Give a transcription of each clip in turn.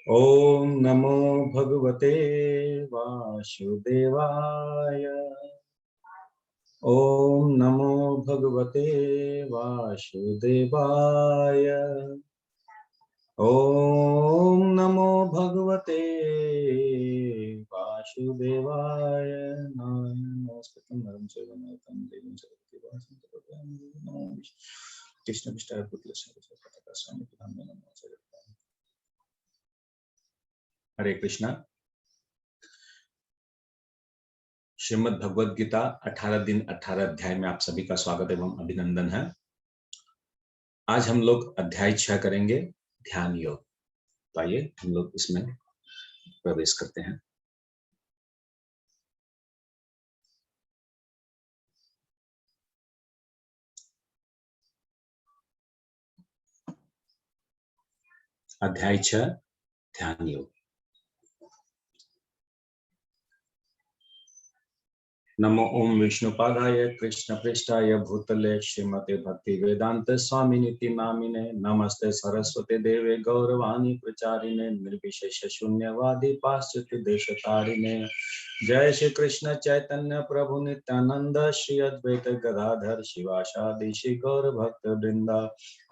ओम नमो भगवते वासुदेवाय। ओम नमो भगवते वासुदेवाय। ओम नमो भगवते वासुदेवाय। नमस्कृतं नरं चैव नरोत्तमं देवीं सरस्वतीं व्यासं ततो जयमुदीरये। कृष्ण विष्णु पुत्र स्वामी नमो। हरे कृष्णा। श्रीमद् भगवद गीता 18 दिन 18 अध्याय में आप सभी का स्वागत एवं अभिनंदन है। आज हम लोग अध्याय 6 करेंगे, ध्यान योग। तो आइए हम लोग इसमें प्रवेश करते हैं। अध्याय 6 ध्यान योग। नमो ओम विष्णुपादाय कृष्ण पृष्ठाय भूतले श्रीमते भक्ति वेदांत स्वामिनिति नामिने नमस्ते सरस्वती देवे गौरवाणी प्रचारिणे निर्विशेष शून्यवादी पाश्चात्य देशतारिणे। जय श्री कृष्ण चैतन्य प्रभु नित्यानंद श्री अद्वैत गदाधर शिवासादि श्री गौर भक्त वृंदा।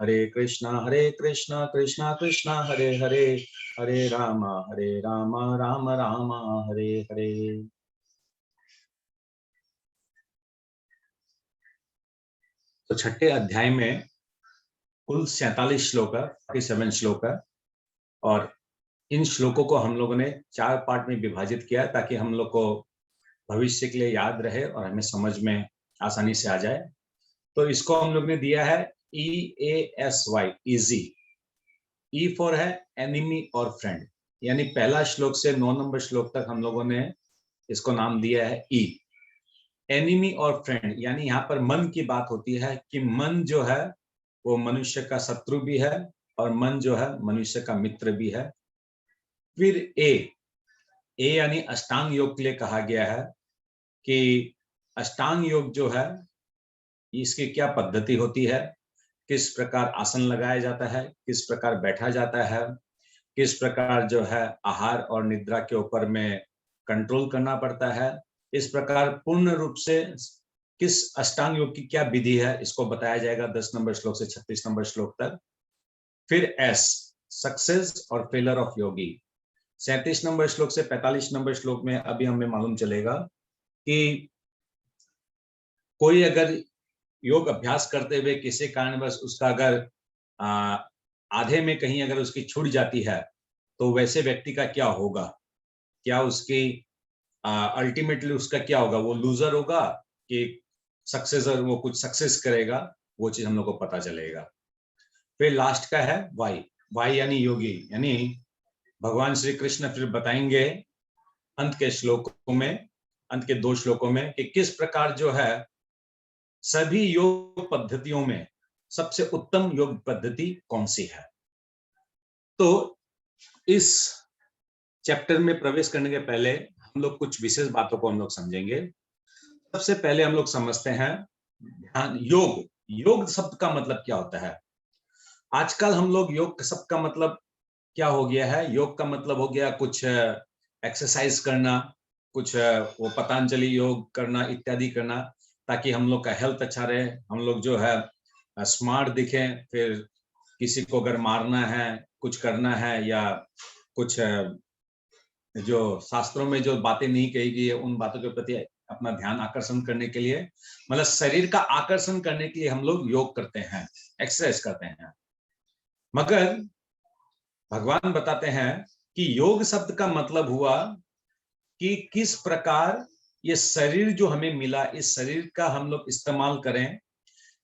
हरे कृष्णा कृष्णा कृष्णा हरे हरे, हरे राम राम राम हरे हरे। तो छठे अध्याय में कुल 47 श्लोक है, 47 श्लोक है, और इन श्लोकों को हम लोगों ने 4 पार्ट में विभाजित किया ताकि हम लोग को भविष्य के लिए याद रहे और हमें समझ में आसानी से आ जाए। तो इसको हम लोग ने दिया है EASY, इजी। E फॉर है एनिमी और फ्रेंड, यानी पहला श्लोक से 9 नंबर श्लोक तक हम लोगों ने इसको नाम दिया है E। एनिमी और फ्रेंड यानी यहाँ पर मन की बात होती है कि मन जो है वो मनुष्य का शत्रु भी है और मन जो है मनुष्य का मित्र भी है। फिर ए यानी अष्टांग योग के लिए कहा गया है कि अष्टांग योग जो है इसकी क्या पद्धति होती है, किस प्रकार आसन लगाया जाता है, किस प्रकार बैठा जाता है, किस प्रकार जो है आहार और निद्रा के ऊपर में कंट्रोल करना पड़ता है। इस प्रकार पूर्ण रूप से किस अष्टांग योग की क्या विधि है इसको बताया जाएगा 10 नंबर श्लोक से 36 नंबर श्लोक तक। फिर एस, सक्सेस और फेलर ऑफ योगी। 37 नंबर श्लोक से 45 नंबर श्लोक में अभी हमें मालूम चलेगा कि कोई अगर योग अभ्यास करते हुए किसी कारणवश उसका अगर आधे में कहीं अगर उसकी छूट जाती है तो वैसे व्यक्ति का क्या होगा, क्या उसकी अल्टीमेटली उसका क्या होगा, वो लूजर होगा कि सक्सेसर, वो कुछ सक्सेस करेगा, वो चीज हम लोग को पता चलेगा। फिर लास्ट का है वाई यानी योगी, यानी भगवान श्री कृष्ण फिर बताएंगे अंत के श्लोकों में, अंत के 2 श्लोकों में कि किस प्रकार जो है सभी योग पद्धतियों में सबसे उत्तम योग पद्धति कौन सी है। तो इस चैप्टर में प्रवेश करने के पहले हम लोग कुछ विशेष बातों को हम लोग समझेंगे। सबसे पहले हम लोग समझते हैं ध्यान योग। योग शब्द का मतलब क्या होता है। आजकल हम लोग योग शब्द का मतलब क्या हो गया है, योग का मतलब हो गया कुछ एक्सरसाइज करना, कुछ वो पतंजलि योग करना इत्यादि करना, ताकि हम लोग का हेल्थ अच्छा रहे, हम लोग जो है स्मार्ट दिखें। फिर किसी को अगर मारना है, कुछ करना है, या कुछ जो शास्त्रों में जो बातें नहीं कही गई है उन बातों के प्रति अपना ध्यान आकर्षण करने के लिए, मतलब शरीर का आकर्षण करने के लिए हम लोग योग करते हैं, एक्सरसाइज करते हैं। मगर भगवान बताते हैं कि योग शब्द का मतलब हुआ कि किस प्रकार ये शरीर जो हमें मिला, इस शरीर का हम लोग इस्तेमाल करें,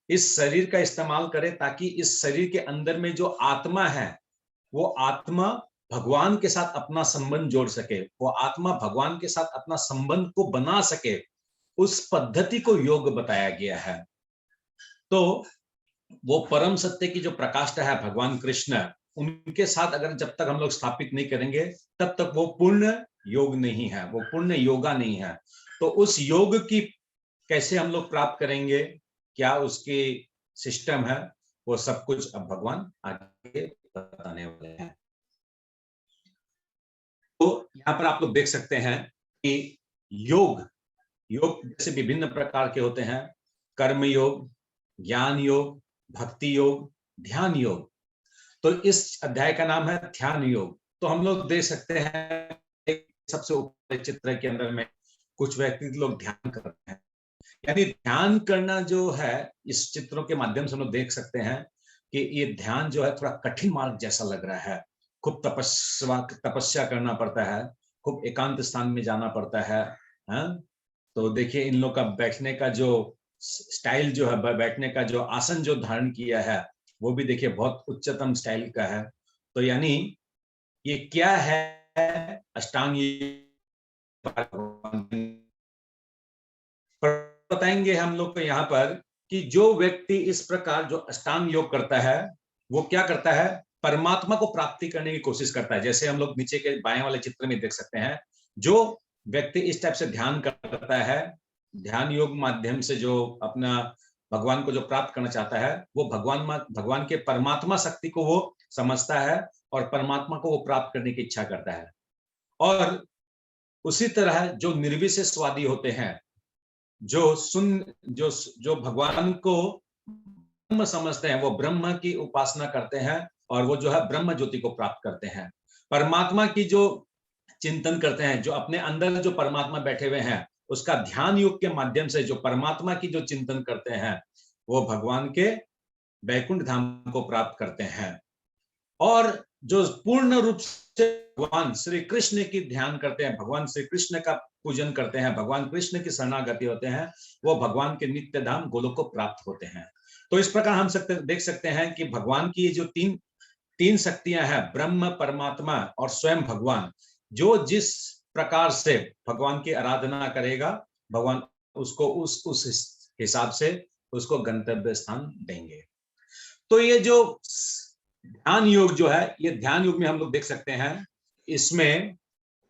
इस शरीर का इस्तेमाल करें ताकि इस शरीर के अंदर में जो आत्मा है वो आत्मा भगवान के साथ अपना संबंध जोड़ सके, वो आत्मा भगवान के साथ अपना संबंध को बना सके। उस पद्धति को योग बताया गया है। तो वो परम सत्य की जो प्रकाष्ठा है भगवान कृष्ण, उनके साथ अगर जब तक हम लोग स्थापित नहीं करेंगे तब तक वो पूर्ण योग नहीं है, वो पूर्ण योगा नहीं है। तो उस योग की कैसे हम लोग प्राप्त करेंगे, क्या उसकी सिस्टम है, वो सब कुछ अब भगवान आगे बताने वाले हैं। तो यहाँ पर आप लोग देख सकते हैं कि योग जैसे विभिन्न प्रकार के होते हैं, कर्म योग, ज्ञान योग, भक्ति योग, ध्यान योग। तो इस अध्याय का नाम है ध्यान योग। तो हम लोग देख सकते हैं सबसे ऊपर चित्र के अंदर में कुछ व्यक्ति लोग ध्यान कर रहे हैं। यानी ध्यान करना जो है, इस चित्रों के माध्यम से हम लोग देख सकते हैं कि ये ध्यान जो है थोड़ा कठिन मार्ग जैसा लग रहा है। खूब तपस्या करना पड़ता है, खूब एकांत स्थान में जाना पड़ता है। तो देखिए इन लोग का बैठने का जो स्टाइल जो है, बैठने का जो आसन जो धारण किया है, वो भी देखिए बहुत उच्चतम स्टाइल का है। तो यानी ये क्या है, अष्टांग बताएंगे हम लोग को यहाँ पर कि जो व्यक्ति इस प्रकार जो अष्टांग योग करता है, वो क्या करता है, परमात्मा को प्राप्ति करने की कोशिश करता है। जैसे हम लोग नीचे के बाएं वाले चित्र में देख सकते हैं, जो व्यक्ति इस टाइप से ध्यान करता है, ध्यान योग माध्यम से जो अपना भगवान को जो प्राप्त करना चाहता है, वो भगवान के परमात्मा शक्ति को वो समझता है और परमात्मा को वो प्राप्त करने की इच्छा करता है। और उसी तरह जो निर्विशेषवादी होते हैं, जो भगवान को ब्रह्म समझते हैं, वो ब्रह्म की उपासना करते हैं और वो जो है ब्रह्म ज्योति को प्राप्त करते हैं। परमात्मा की जो चिंतन करते हैं, जो अपने अंदर जो परमात्मा बैठे हुए हैं, उसका ध्यान योग के माध्यम से जो परमात्मा की जो चिंतन करते हैं, वो भगवान के वैकुंठ धाम को प्राप्त करते हैं। और जो पूर्ण रूप से भगवान श्री कृष्ण की ध्यान करते हैं, भगवान श्री कृष्ण का पूजन करते हैं, भगवान कृष्ण की शरणागति होते हैं, वो भगवान के नित्य धाम गोलोक को प्राप्त होते हैं। तो इस प्रकार हम देख सकते हैं कि भगवान की जो तीन शक्तियां हैं, ब्रह्म, परमात्मा और स्वयं भगवान, जो जिस प्रकार से भगवान की आराधना करेगा, भगवान उसको उस हिसाब से उसको गंतव्य स्थान देंगे। तो ये जो ध्यान योग जो है, ये ध्यान योग में हम लोग देख सकते हैं, इसमें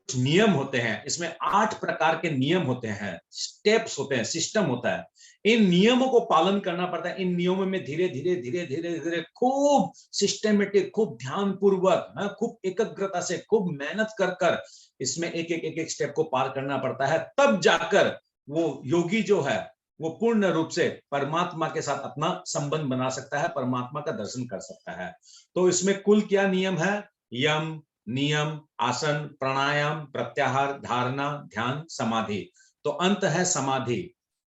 नियम होते हैं, इसमें 8 प्रकार के नियम होते हैं, स्टेप्स होते हैं, सिस्टम होता है। इन नियमों को पालन करना पड़ता है। इन नियमों में धीरे धीरे खूब सिस्टमेटिक, खूब ध्यान पूर्वक, खूब एकाग्रता से, खूब मेहनत कर इसमें एक स्टेप को पार करना पड़ता है। तब जाकर वो योगी जो है, वो पूर्ण रूप से परमात्मा के साथ अपना संबंध बना सकता है, परमात्मा का दर्शन कर सकता है। तो इसमें कुल क्या नियम है? यम, नियम, आसन, प्राणायाम, प्रत्याहार, धारणा, ध्यान, समाधि। तो अंत है समाधि।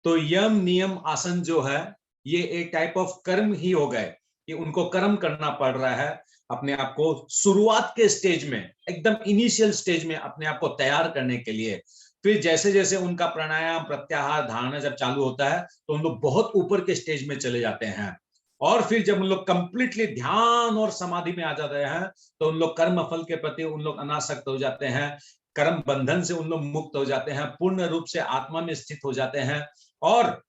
तो यम, नियम, आसन जो है, ये एक टाइप ऑफ कर्म ही हो गए कि उनको कर्म करना पड़ रहा है अपने आप को शुरुआत के स्टेज में, एकदम इनिशियल स्टेज में अपने आप को तैयार करने के लिए। फिर जैसे जैसे उनका प्राणायाम, प्रत्याहार, धारणा जब चालू होता है, तो उन लोग बहुत ऊपर के स्टेज में चले जाते हैं। और फिर जब उन लोग कंप्लीटली ध्यान और समाधि में आ जाते हैं, तो उन लोग कर्म फल के प्रति उन लोग अनासक्त हो जाते हैं, कर्म बंधन से उन लोग मुक्त हो जाते हैं, पूर्ण रूप से आत्मा में स्थित हो जाते हैं और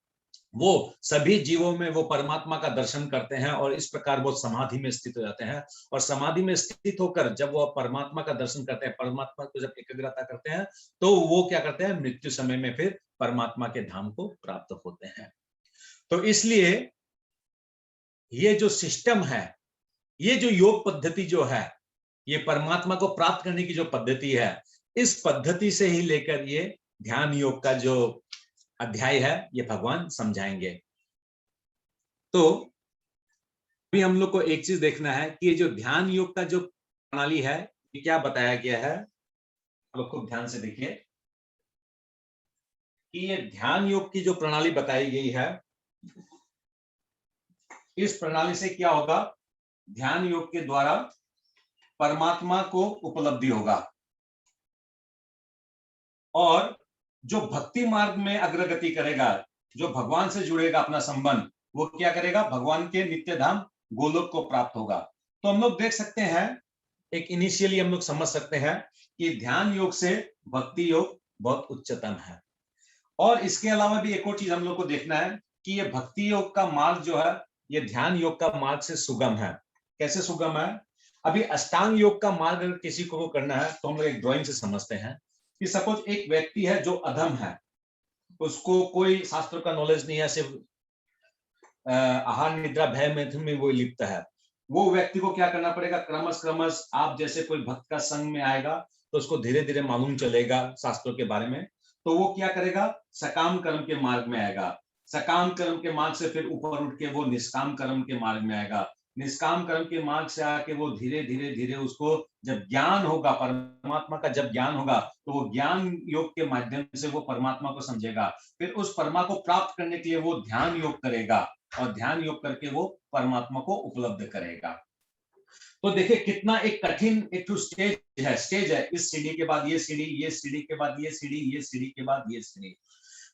वो सभी जीवों में वो परमात्मा का दर्शन करते हैं और इस प्रकार वो समाधि में स्थित हो जाते हैं। और समाधि में स्थित होकर जब वो परमात्मा का दर्शन करते हैं, परमात्मा को जब एकाग्रता करते हैं, तो वो क्या करते हैं, मृत्यु समय में फिर परमात्मा के धाम को प्राप्त होते हैं। तो इसलिए ये जो सिस्टम है, ये जो योग पद्धति जो है, ये परमात्मा को प्राप्त करने की जो पद्धति है, इस पद्धति से ही लेकर ये ध्यान योग का जो अध्याय है, ये भगवान समझाएंगे। तो अभी हम लोग को एक चीज देखना है कि ये जो ध्यान योग का जो प्रणाली है, ये क्या बताया गया है। आप लोग खूब ध्यान से देखिए कि ये ध्यान योग की जो प्रणाली बताई गई है, इस प्रणाली से क्या होगा, ध्यान योग के द्वारा परमात्मा को उपलब्धि होगा और जो भक्ति मार्ग में अग्रगति करेगा, जो भगवान से जुड़ेगा अपना संबंध, वो क्या करेगा, भगवान के नित्य धाम गोलोक को प्राप्त होगा। तो हम लोग देख सकते हैं, एक इनिशियली हम लोग समझ सकते हैं कि ध्यान योग से भक्ति योग बहुत उच्चतम है। और इसके अलावा भी एक और चीज हम लोग को देखना है कि ये भक्ति योग का मार्ग जो है, ये ध्यान योग का मार्ग से सुगम है। कैसे सुगम है? अभी अष्टांग योग का मार्ग अगर किसी को करना है, तो हम लोग एक ड्राइंग से समझते हैं कि सपोज एक व्यक्ति है जो अधम है, उसको कोई शास्त्र का नॉलेज नहीं है, सिर्फ आहार निद्रा भय मैथुन में वो लिप्त है। वो व्यक्ति को क्या करना पड़ेगा, क्रमश आप जैसे कोई भक्त का संग में आएगा तो उसको धीरे धीरे मालूम चलेगा शास्त्रों के बारे में, तो वो क्या करेगा, सकाम कर्म के मार्ग में आएगा। सकाम कर्म के मार्ग से फिर ऊपर उठ के वो निष्काम कर्म के मार्ग में आएगा। निष्काम कर्म के मार्ग से आके वो धीरे धीरे धीरे उसको जब ज्ञान होगा, परमात्मा का जब ज्ञान होगा, तो वो ज्ञान योग के माध्यम से वो परमात्मा को समझेगा। फिर उस परमा को प्राप्त करने के लिए वो ध्यान योग करेगा, और ध्यान योग करके वो परमात्मा को उपलब्ध करेगा। तो देखिए कितना एक कठिन एक तो स्टेज है। इस सीढ़ी के बाद ये सीढ़ी, ये सीढ़ी के बाद ये सीढ़ी, ये सीढ़ी के बाद ये सीढ़ी।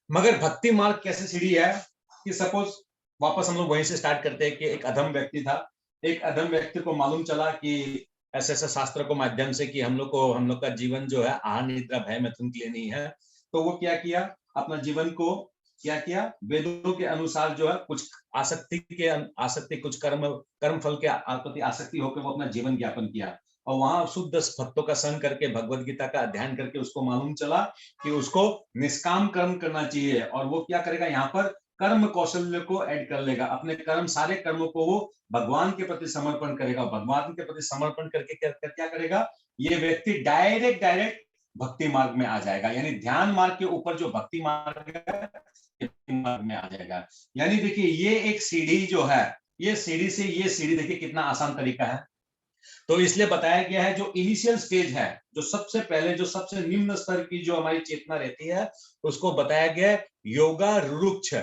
मगर भक्ति मार्ग कैसे सीढ़ी है कि सपोज वापस हम लोग वहीं से स्टार्ट करते हैं कि एक अधम व्यक्ति था। एक अधम व्यक्ति को मालूम चला कि ऐसे ऐसे शास्त्र के माध्यम से कि हम लोग का जीवन जो है आहार निद्रा भय मैथुन के लिए नहीं है। तो वो क्या किया, अपना जीवन को क्या किया, वेदों के अनुसार जो है कुछ आसक्ति कुछ कर्म फल के प्रति आसक्ति होकर वो अपना जीवन ज्ञापन किया। और वहां शुद्ध भक्तों का संग करके भगवद गीता का अध्ययन करके उसको मालूम चला कि उसको निष्काम कर्म करना चाहिए। और वो क्या करेगा, यहाँ पर कर्म कौशल्य को ऐड कर लेगा। अपने सारे कर्मों को वो भगवान के प्रति समर्पण करेगा। भगवान के प्रति समर्पण करके क्या करेगा, ये व्यक्ति डायरेक्ट भक्ति मार्ग में आ जाएगा। यानी ध्यान मार्ग के ऊपर जो भक्ति मार्ग है मार्ग में आ जाएगा। यानी देखिए ये एक सीढ़ी जो है, ये सीढ़ी से ये सीढ़ी देखिए कितना आसान तरीका है। तो इसलिए बताया गया है जो इनिशियल स्टेज है, जो सबसे पहले जो सबसे निम्न स्तर की जो हमारी चेतना रहती है, उसको बताया गया है योगा रुक्ष।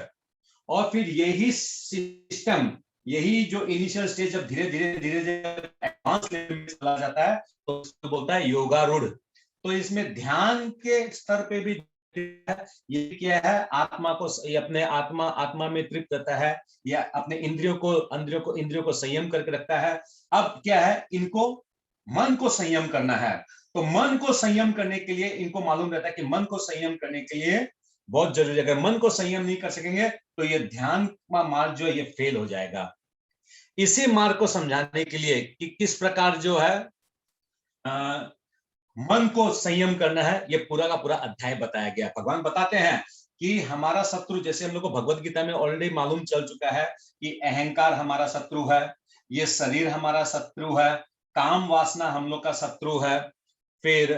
और फिर यही सिस्टम, यही जो इनिशियल स्टेज जब धीरे धीरे एडवांस लेवल में चला जाता है तो उसको बोलता है योगारूढ़। तो इसमें ध्यान के स्तर पे भी ये क्या है, आत्मा को अपने आत्मा में तृप्त रहता है, या अपने इंद्रियों को संयम करके रखता है। अब क्या है, इनको मन को संयम करना है। तो मन को संयम करने के लिए इनको मालूम रहता है कि मन को संयम करने के लिए बहुत जरूरी है। अगर मन को संयम नहीं कर सकेंगे तो ये ध्यान का मार्ग जो है ये फेल हो जाएगा। इसी मार्ग को समझाने के लिए कि किस प्रकार जो है मन को संयम करना है, ये पूरा का पूरा अध्याय बताया गया। भगवान बताते हैं कि हमारा शत्रु, जैसे हम लोग को भगवत गीता में ऑलरेडी मालूम चल चुका है कि अहंकार हमारा शत्रु है, ये शरीर हमारा शत्रु है, काम वासना हम लोग का शत्रु है, फिर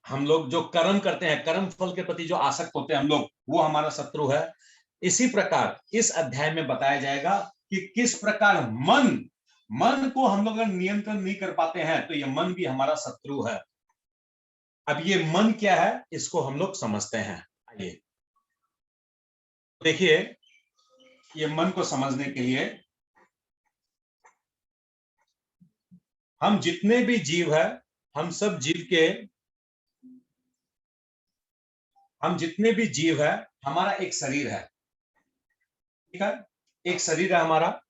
हम लोग जो कर्म करते हैं, कर्म फल के प्रति जो आसक्त होते हैं हम लोग, वो हमारा शत्रु है। इसी प्रकार इस अध्याय में बताया जाएगा कि किस प्रकार मन को हम लोग अगर नियंत्रण नहीं कर पाते हैं तो ये मन भी हमारा शत्रु है। अब ये मन क्या है इसको हम लोग समझते हैं। आइए देखिए, ये मन को समझने के लिए हम जितने भी जीव है, हम जितने भी जीव है, हमारा एक शरीर है, ठीक है, एक शरीर है हमारा।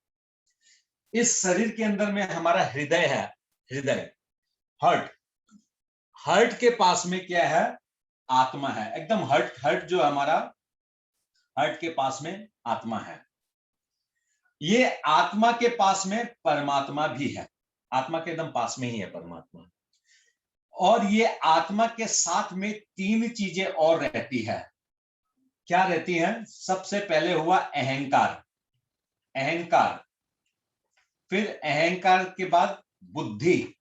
इस शरीर के अंदर में हमारा हृदय है, हृदय, हार्ट के पास में क्या है, आत्मा है। एकदम हार्ट जो हमारा, हार्ट के पास में आत्मा है। ये आत्मा के पास में परमात्मा भी है, आत्मा के एकदम पास में ही है परमात्मा। और ये आत्मा के साथ में तीन चीजें और रहती है। क्या रहती हैं? सबसे पहले हुआ अहंकार, फिर अहंकार के बाद बुद्धि,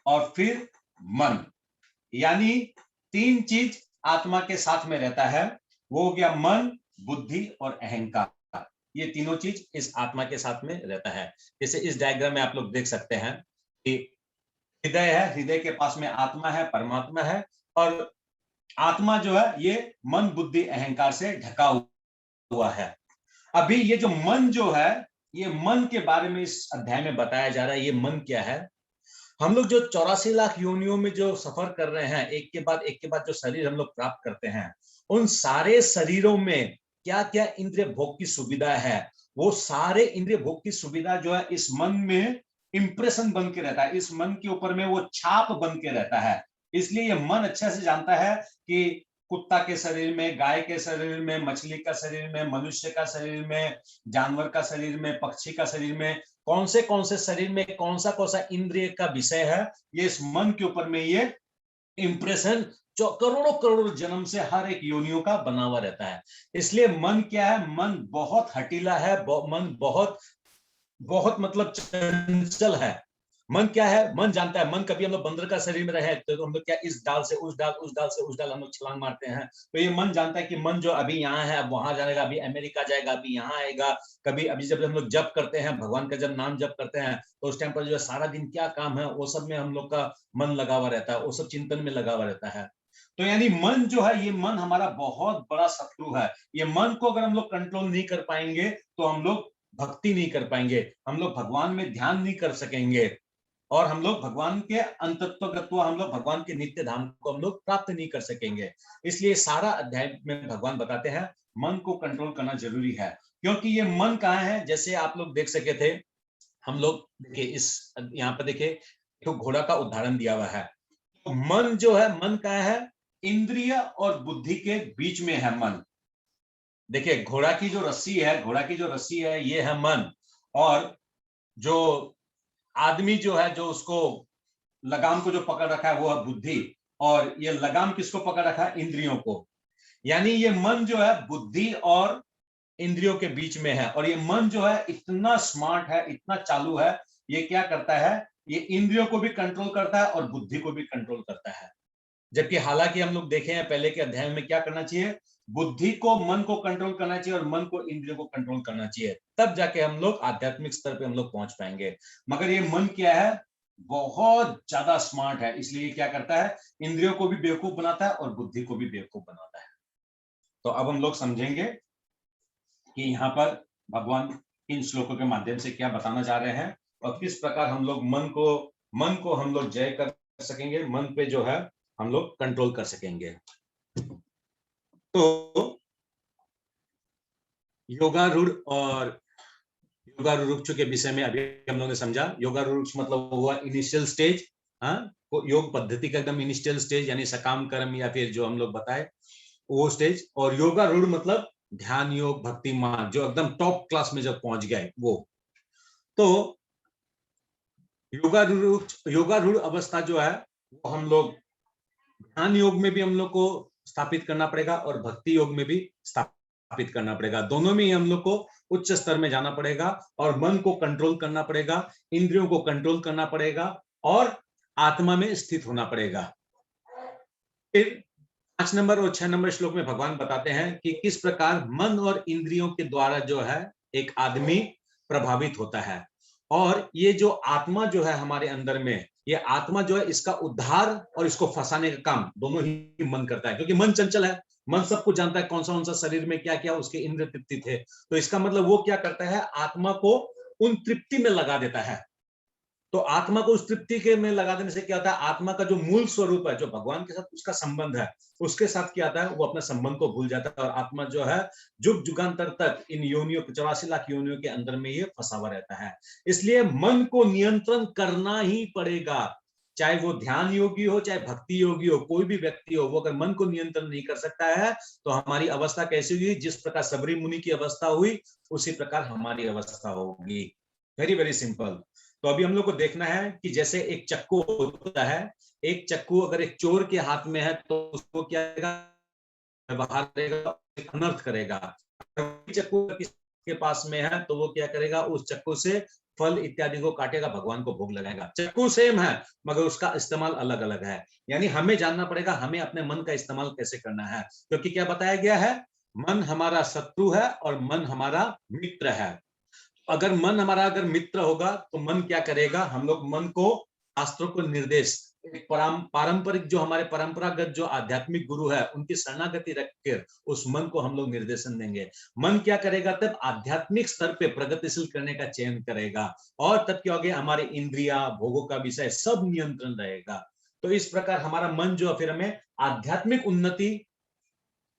और फिर मन। यानी तीन चीज आत्मा के साथ में रहता है। वो हो गया मन, बुद्धि और अहंकार। ये तीनों चीज इस आत्मा के साथ में रहता है। जैसे इस डायग्राम में आप लोग देख सकते हैं कि हृदय है, हृदय के पास में आत्मा है, परमात्मा है, और आत्मा जो है ये मन, बुद्धि, अहंकार से ढका हुआ है। अभी ये जो मन जो है, ये मन के बारे में इस अध्याय में बताया जा रहा है। ये मन क्या है? हम लोग जो 84 लाख योनियों में जो सफर कर रहे हैं, एक के बाद जो शरीर हम लोग प्राप्त करते हैं, उन सारे शरीरों में क्या क्या इंद्रिय भोग की सुविधा है, वो सारे इंद्रिय भोग की सुविधा जो है इस मन में इंप्रेशन बन के रहता है, इस मन के ऊपर में वो छाप बन के रहता है। इसलिए ये मन अच्छे से जानता है कि कुत्ता के शरीर में, गाय के शरीर में, मछली का शरीर में, मनुष्य का शरीर में, जानवर का शरीर में, पक्षी का शरीर में कौन से शरीर में कौन सा इंद्रिय का विषय है, ये इस मन के ऊपर में ये इंप्रेशन करोड़ों जन्म से हर एक योनियों का बना हुआ रहता है। इसलिए मन क्या है? मन बहुत हटीला है, मन बहुत मतलब चंचल है। मन क्या है? मन जानता है। मन कभी हम लोग बंदर का शरीर में रहे तो हम लोग क्या इस डाल से उस डाल, उस डाल से उस डाल हम लोग छलांग मारते हैं। तो ये मन जानता है कि मन जो अभी यहाँ है अब वहां जाएगा, अभी अमेरिका जाएगा, अभी यहाँ आएगा, कभी अभी जब हम लोग जप करते हैं, भगवान का जब नाम जप करते हैं तो उस टाइम पर जो है सारा दिन क्या काम है वो सब में हम लोग का मन लगा हुआ रहता है, वो सब चिंतन में लगा हुआ रहता है। तो यानी मन जो है, ये मन हमारा बहुत बड़ा शत्रु है। ये मन को अगर हम लोग कंट्रोल नहीं कर पाएंगे तो हम लोग भक्ति नहीं कर पाएंगे, हम लोग भगवान में ध्यान नहीं कर सकेंगे, और हम लोग भगवान के अंतत्वगत्व, हम लोग भगवान के नित्य धाम को हम लोग प्राप्त नहीं कर सकेंगे। इसलिए सारा अध्याय में भगवान बताते हैं मन को कंट्रोल करना जरूरी है। क्योंकि ये मन कहाँ है, जैसे आप लोग देख सके थे, हम लोग देखिए इस यहाँ पर देखिए तो घोड़ा का उदाहरण दिया हुआ है। तो मन जो है, मन कहाँ है? इंद्रिय और बुद्धि के बीच में है मन। देखिए घोड़ा की जो रस्सी है, घोड़ा की जो रस्सी है ये है मन, और जो आदमी जो है, जो उसको लगाम को जो पकड़ रखा है वो है बुद्धि, और ये लगाम किसको पकड़ रखा है? इंद्रियों को। यानी ये मन जो है बुद्धि और इंद्रियों के बीच में है, और ये मन जो है इतना स्मार्ट है, इतना चालू है, ये क्या करता है? ये इंद्रियों को भी कंट्रोल करता है और बुद्धि को भी कंट्रोल करता है। जबकि हालांकि हम लोग देखे हैं पहले के अध्याय में क्या करना चाहिए? बुद्धि को, मन को कंट्रोल करना चाहिए और मन को इंद्रियों को कंट्रोल करना चाहिए, तब जाके हम लोग आध्यात्मिक स्तर पे हम लोग पहुंच पाएंगे। मगर ये मन क्या है? बहुत ज्यादा स्मार्ट है, इसलिए क्या करता है? इंद्रियों को भी बेवकूफ बनाता है और बुद्धि को भी बेवकूफ बनाता है। तो अब हम लोग समझेंगे कि यहाँ पर भगवान इन श्लोकों के माध्यम से क्या बताना चाह रहे हैं, और किस प्रकार हम लोग मन को हम लोग जय कर सकेंगे, मन पे जो है हम लोग कंट्रोल कर सकेंगे। तो योगारूढ़ और योगारूढ़ के विषय में अभी हम लोगों ने समझा। योगारूढ़ मतलब हुआ इनिशियल स्टेज, हाँ, योग पद्धति का एकदम इनिशियल स्टेज, यानी सकाम कर्म या फिर जो हम लोग बताए वो स्टेज। और योगारूढ़ मतलब ध्यान योग, भक्ति मार्ग, जो एकदम टॉप क्लास में जब पहुंच गए वो। तो योगारूढ़ अवस्था जो है वो हम लोग ध्यान योग में भी हम लोग को स्थापित करना पड़ेगा और भक्ति योग में भी स्थापित करना पड़ेगा। दोनों में ही हम लोग को उच्च स्तर में जाना पड़ेगा, और मन को कंट्रोल करना पड़ेगा, इंद्रियों को कंट्रोल करना पड़ेगा, और आत्मा में स्थित होना पड़ेगा। फिर 5 नंबर और 6 नंबर श्लोक में भगवान बताते हैं कि किस प्रकार मन और इंद्रियों के द्वारा जो है एक आदमी प्रभावित होता है, और ये जो आत्मा जो है हमारे अंदर में, ये आत्मा जो है इसका उद्धार और इसको फंसाने का काम दोनों ही मन करता है। क्योंकि मन चंचल है, मन सब कुछ जानता है, कौन सा शरीर में क्या क्या उसके इंद्र तृप्ति थे। तो इसका मतलब वो क्या करता है? आत्मा को उन तृप्ति में लगा देता है। तो आत्मा को उस तृप्ति के में लगा देने से क्या होता है? आत्मा का जो मूल स्वरूप है, जो भगवान के साथ उसका संबंध है, उसके साथ क्या आता है? वो अपने संबंध को भूल जाता है, और आत्मा जो है जुग जुगांतर तक इन योनियों, 84 लाख योनियों के अंदर में ये फंसा हुआ रहता है। इसलिए मन को नियंत्रण करना ही पड़ेगा, चाहे वो ध्यान योगी हो, चाहे भक्ति योगी हो, कोई भी व्यक्ति हो, वो अगर मन को नियंत्रण नहीं कर सकता है तो हमारी अवस्था कैसी हुई? जिस प्रकार सबरी मुनि की अवस्था हुई उसी प्रकार हमारी अवस्था होगी। Very very simple. तो अभी हम लोग को देखना है कि जैसे एक चक्कू होता है, एक चक्कू अगर एक चोर के हाथ में है तो उसको क्या व्यवहार करेगा? अनर्थ करेगा। चक्कू किसके पास में है तो वो क्या करेगा? उस चक्कू से फल इत्यादि को काटेगा, भगवान को भोग लगाएगा। चक्कू सेम है मगर उसका इस्तेमाल अलग अलग है। यानी हमें जानना पड़ेगा हमें अपने मन का इस्तेमाल कैसे करना है, क्योंकि क्या बताया गया है? मन हमारा शत्रु है और मन हमारा मित्र है। अगर मन हमारा अगर मित्र होगा तो मन क्या करेगा? हम लोग मन को शास्त्रों को निर्देश, पारंपरिक जो हमारे परंपरागत जो आध्यात्मिक गुरु है उनकी शरणागति रखकर उस मन को हम लोग निर्देशन देंगे। मन क्या करेगा? तब आध्यात्मिक स्तर पे प्रगतिशील करने का चयन करेगा, और तब क्या होगा? हमारे इंद्रिया, भोगों का विषय सब नियंत्रण रहेगा। तो इस प्रकार हमारा मन जो फिर हमें आध्यात्मिक उन्नति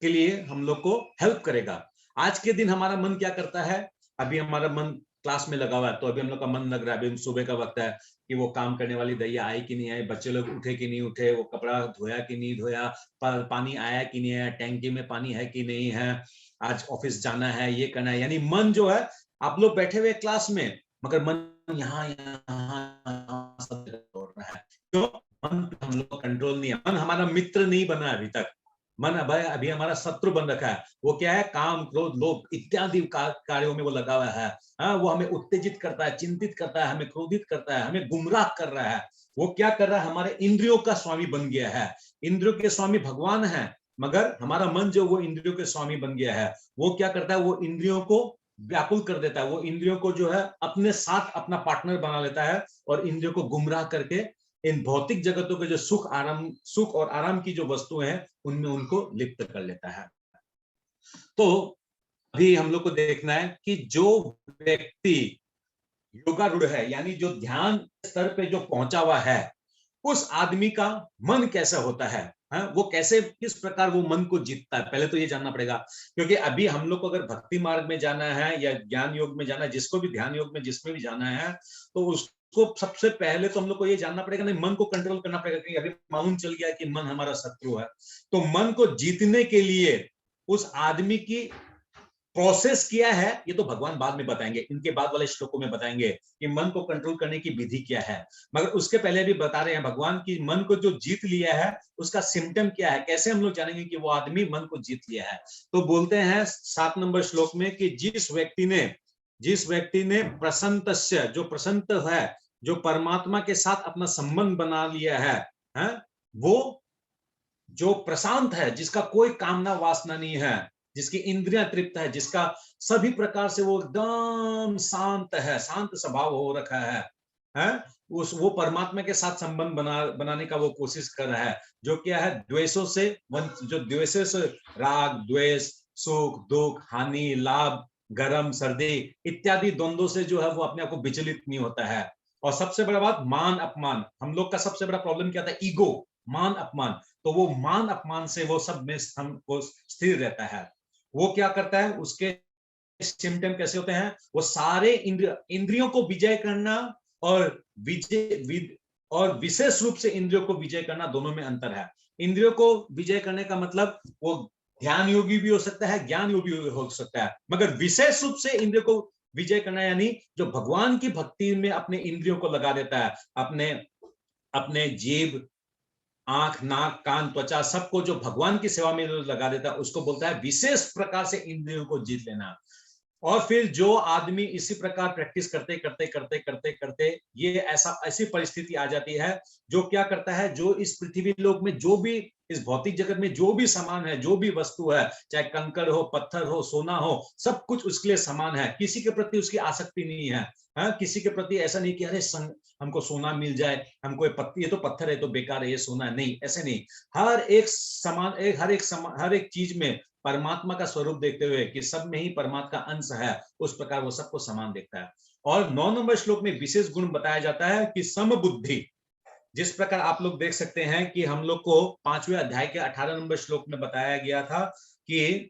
के लिए हम लोग को हेल्प करेगा। आज के दिन हमारा मन क्या करता है? अभी हमारा मन क्लास में लगा हुआ है, तो अभी हम लोग का मन लग रहा है, अभी सुबह का वक्त है कि वो काम करने वाली दैया आई कि नहीं आई, बच्चे लोग उठे कि नहीं उठे, वो कपड़ा धोया कि नहीं धोया, पानी आया कि नहीं आया, टैंकी में पानी है कि नहीं है, आज ऑफिस जाना है, ये करना है। यानी मन जो है, आप लोग बैठे हुए क्लास में मगर मन यहाँ सब दौड़ रहा है। क्यों? मन हम लोग कंट्रोल नहीं है, मन हमारा मित्र नहीं बना अभी तक। मन अभय अभी हमारा शत्रु बन रखा है। वो क्या है? काम, क्रोध, लोभ इत्यादि कार्यों में वो लगा हुआ है। हाँ, वो हमें उत्तेजित करता है, चिंतित करता है, हमें क्रोधित करता है, हमें गुमराह कर रहा है। वो क्या कर रहा है? हमारे इंद्रियों का स्वामी बन गया है। इंद्रियों के स्वामी भगवान है, मगर हमारा मन जो वो इंद्रियों के स्वामी बन गया है, वो क्या करता है? वो इंद्रियों को व्याकुल कर देता है। वो इंद्रियों को जो है अपने साथ अपना पार्टनर बना लेता है और इंद्रियों को गुमराह करके इन भौतिक जगतों के जो सुख और आराम की जो वस्तुएं हैं उनमें उनको लिप्त कर लेता है। तो अभी हम लोग को देखना है कि जो व्यक्ति योगारूढ़ है, यानी जो ध्यान स्तर पे जो पहुंचा हुआ है, उस आदमी का मन कैसा होता है, वो कैसे, किस प्रकार वो मन को जीतता है, पहले तो ये जानना पड़ेगा। क्योंकि अभी हम लोग को अगर भक्ति मार्ग में जाना है या ज्ञान योग में जाना है, जिसको भी ध्यान योग में जिसमें भी जाना है, तो उसको सबसे पहले तो हम लोग को ये जानना पड़ेगा, नहीं, मन को कंट्रोल करना पड़ेगा। कि अभी मालूम चल गया कि मन हमारा शत्रु है, तो मन को जीतने के लिए उस आदमी की प्रोसेस किया है, ये तो भगवान बाद में बताएंगे, इनके बाद वाले श्लोकों में बताएंगे कि मन को कंट्रोल करने की विधि क्या है। मगर उसके पहले भी बता रहे हैं भगवान की मन को जो जीत लिया है उसका सिम्टम क्या है, कैसे हम लोग जानेंगे कि वो आदमी मन को जीत लिया है। तो बोलते हैं 7 नंबर श्लोक में कि जिस व्यक्ति ने प्रसन्नस्य, जो प्रसन्न है, जो परमात्मा के साथ अपना संबंध बना लिया है, वो जो प्रशांत है, जिसका कोई कामना वासना नहीं है, जिसकी इंद्रियां तृप्त है, जिसका सभी प्रकार से वो एकदम शांत है, शांत स्वभाव हो रखा है, वो परमात्मा के साथ संबंध बनाने का वो कोशिश कर रहा है। जो क्या है? द्वेषों से, जो द्वेषों से, राग, द्वेष, सुख, दुख, हानि, लाभ, गरम, सर्दी इत्यादि द्वंद्वों से जो है वो अपने आप को विचलित नहीं होता है। और सबसे बड़ा बात, मान अपमान, हम लोग का सबसे बड़ा प्रॉब्लम क्या था? ईगो, मान अपमान। तो वो मान अपमान से वो सब में वो स्थिर रहता है। वो क्या करता है? उसके सिम्टम कैसे होते हैं? वो सारे इंद्रियों को विजय करना और और विशेष रूप से इंद्रियों को विजय करना, दोनों में अंतर है। इंद्रियों को विजय करने का मतलब वो ध्यान योगी भी हो सकता है, ज्ञान योगी भी हो सकता है, मगर विशेष रूप से इंद्रियों को विजय करना यानी जो भगवान की भक्ति में अपने इंद्रियों को लगा देता है, अपने अपने जीव, आंख, नाक, कान, त्वचा सबको जो भगवान की सेवा में लगा देता है, उसको बोलता है विशेष प्रकार से इंद्रियों को जीत लेना। और फिर जो आदमी इसी प्रकार प्रैक्टिस करते करते करते करते करते ये ऐसी परिस्थिति आ जाती है, जो क्या करता है? जो इस पृथ्वी लोक में जो भी, इस भौतिक जगत में जो भी सामान है, जो भी वस्तु है, चाहे कंकड़ हो, पत्थर हो, सोना हो, सब कुछ उसके लिए समान है। किसी के प्रति उसकी आसक्ति नहीं है। किसी के प्रति ऐसा नहीं कि अरे हमको सोना मिल जाए, हमको ये तो पत्थर है, तो बेकार है, ये सोना है, नहीं, ऐसे नहीं। हर एक चीज में परमात्मा का स्वरूप देखते हुए कि सब में ही परमात्मा का अंश है, उस प्रकार वो सबको समान देखता है। और 9 नंबर श्लोक में विशेष गुण बताया जाता है कि समबुद्धि। जिस प्रकार आप लोग देख सकते हैं कि हम लोग को 5वें अध्याय के 18 नंबर श्लोक में बताया गया था कि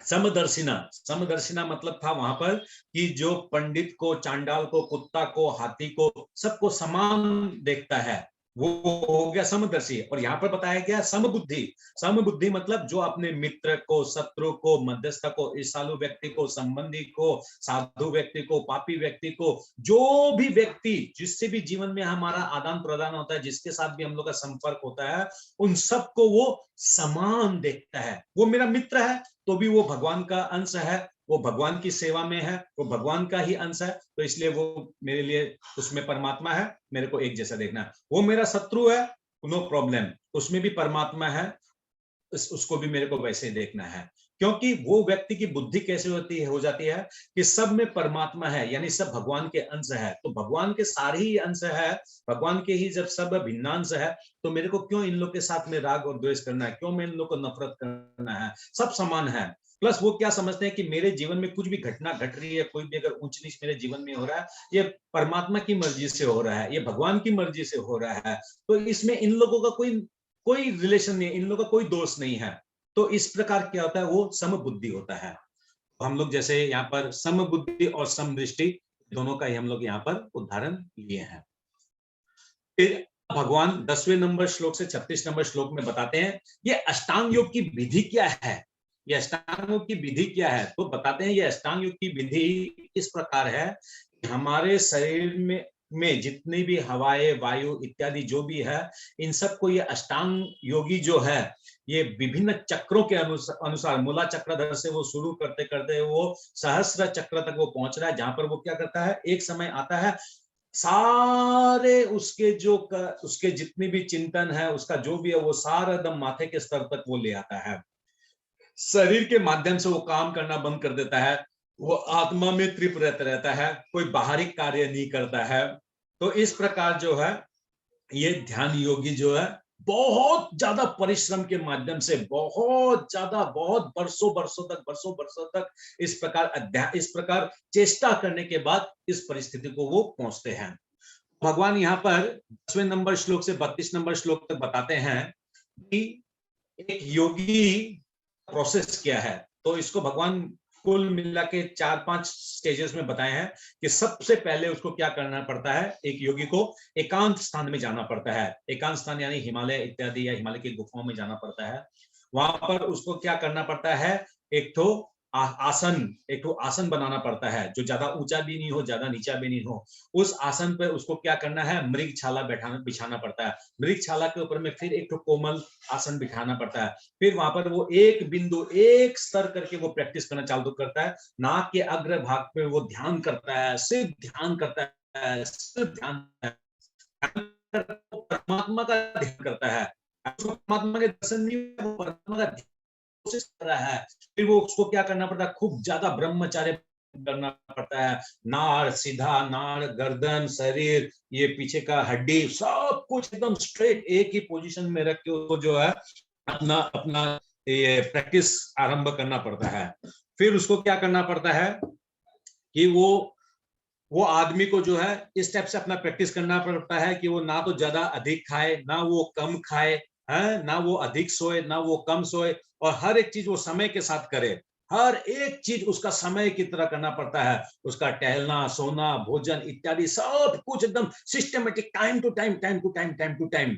समदर्शिना मतलब था वहां पर कि जो पंडित को, चांडाल को, कुत्ता को, हाथी को, सबको समान देखता है, वो हो गया समदर्शी। और यहाँ पर बताया गया समबुद्धि। समबुद्धि मतलब जो अपने मित्र को, शत्रु को, मध्यस्थ को, ईर्ष्यालु व्यक्ति को, संबंधी को, साधु व्यक्ति को, पापी व्यक्ति को, जो भी व्यक्ति जिससे भी जीवन में हमारा आदान प्रदान होता है, जिसके साथ भी हम लोग का संपर्क होता है, उन सबको वो समान देखता है। वो मेरा मित्र है तो भी वो भगवान का अंश है, वो भगवान की सेवा में है, वो भगवान का ही अंश है, तो इसलिए वो मेरे लिए, उसमें परमात्मा है, मेरे को एक जैसा देखना है। वो मेरा शत्रु है, नो प्रॉब्लम, उसमें भी परमात्मा है, उसको भी मेरे को वैसे ही देखना है। क्योंकि वो व्यक्ति की बुद्धि कैसे हो जाती है कि सब में परमात्मा है, यानी सब भगवान के अंश है, तो भगवान के सारे ही अंश है, भगवान के ही जब सब भिन्नांश है, तो मेरे को क्यों इन लोग के साथ में राग और द्वेष करना है, क्यों मैं इन लोग को नफरत करना है? सब समान है। प्लस वो क्या समझते हैं कि मेरे जीवन में कुछ भी घटना घट रही है, कोई भी अगर ऊंच नीच मेरे जीवन में हो रहा है, ये परमात्मा की मर्जी से हो रहा है, ये भगवान की मर्जी से हो रहा है, तो इसमें इन लोगों का कोई रिलेशन नहीं है, इन लोगों का कोई दोष नहीं है। तो इस प्रकार क्या होता है? वो समबुद्धि होता है। हम लोग जैसे यहाँ पर समबुद्धि और समदृष्टि दोनों का ही हम लोग यहाँ पर उदाहरण लिए हैं। फिर भगवान 10वें नंबर श्लोक से 36 नंबर श्लोक में बताते हैं ये अष्टांग योग की विधि क्या है। ये अष्टांग योग की विधि क्या है तो बताते हैं, ये अष्टांग योग की विधि इस प्रकार है, हमारे शरीर में में जितनी भी हवाएं, वायु इत्यादि जो भी है, इन सबको ये अष्टांग योगी जो है, ये विभिन्न चक्रों के अनुसार मूला चक्रधर से वो शुरू करते करते वो सहस्त्र चक्र तक वो पहुंच रहा है, जहां पर वो क्या करता है, एक समय आता है सारे उसके जितनी भी चिंतन है, उसका जो भी है, वो सारा एकदम माथे के स्तर तक वो ले आता है। शरीर के माध्यम से वो काम करना बंद कर देता है, वो आत्मा में तृप्त रहता है, कोई बाहरी कार्य नहीं करता है। तो इस प्रकार जो है ये ध्यान योगी जो है बहुत ज्यादा परिश्रम के माध्यम से बहुत ज्यादा बहुत वर्षों तक इस प्रकार चेष्टा करने के बाद इस परिस्थिति को वो पहुंचते हैं। भगवान यहाँ पर 10वें नंबर श्लोक से 32 नंबर श्लोक तक बताते हैं कि एक योगी प्रोसेस क्या है। तो इसको भगवान कुल मिला के 4-5 स्टेजेस में बताए हैं कि सबसे पहले उसको क्या करना पड़ता है, एक योगी को एकांत स्थान में जाना पड़ता है। एकांत स्थान यानी हिमालय इत्यादि या हिमालय की गुफाओं में जाना पड़ता है। वहां पर उसको क्या करना पड़ता है, एक तो आसन बनाना पड़ता है, जो ज्यादा ऊंचा भी नहीं हो ज्यादा नीचा भी नहीं हो। उस आसन पे उसको क्या करना है, मृगछाला बिछाना पड़ता है। मृगछाला के ऊपर में फिर एक तो कोमल आसन बिठाना पड़ता है। फिर वहां पर वो एक बिंदु एक स्तर करके वो प्रैक्टिस करना चालू करता है। नाक के अग्र भाग पे वो ध्यान करता है, सिर्फ ध्यान करता है, सिर्फ ध्यान परमात्मा का ध्यान करता है। परमात्मा के दर्शन नहीं, वो परमात्मा का कोशिश कर रहा है। फिर वो उसको क्या करना पड़ता है, खूब ज्यादा ब्रह्मचार्य करना पड़ता है। नाड़ सीधा, नाड़, गर्दन, शरीर, ये पीछे का हड्डी, सब कुछ एकदम स्ट्रेट एक ही पोजीशन में रख के उसको जो है अपना अपना ये प्रैक्टिस आरंभ करना पड़ता है। फिर उसको क्या करना पड़ता है कि वो आदमी को जो है इस टाइप से अपना प्रैक्टिस करना पड़ता है कि वो ना तो ज्यादा अधिक खाए, ना वो कम खाए, है ना वो अधिक सोए, ना वो कम सोए, और हर एक चीज वो समय के साथ करे। हर एक चीज उसका समय की तरह करना पड़ता है। उसका टहलना, सोना, भोजन इत्यादि सब कुछ एकदम systematic, time to time, time to time, time to time.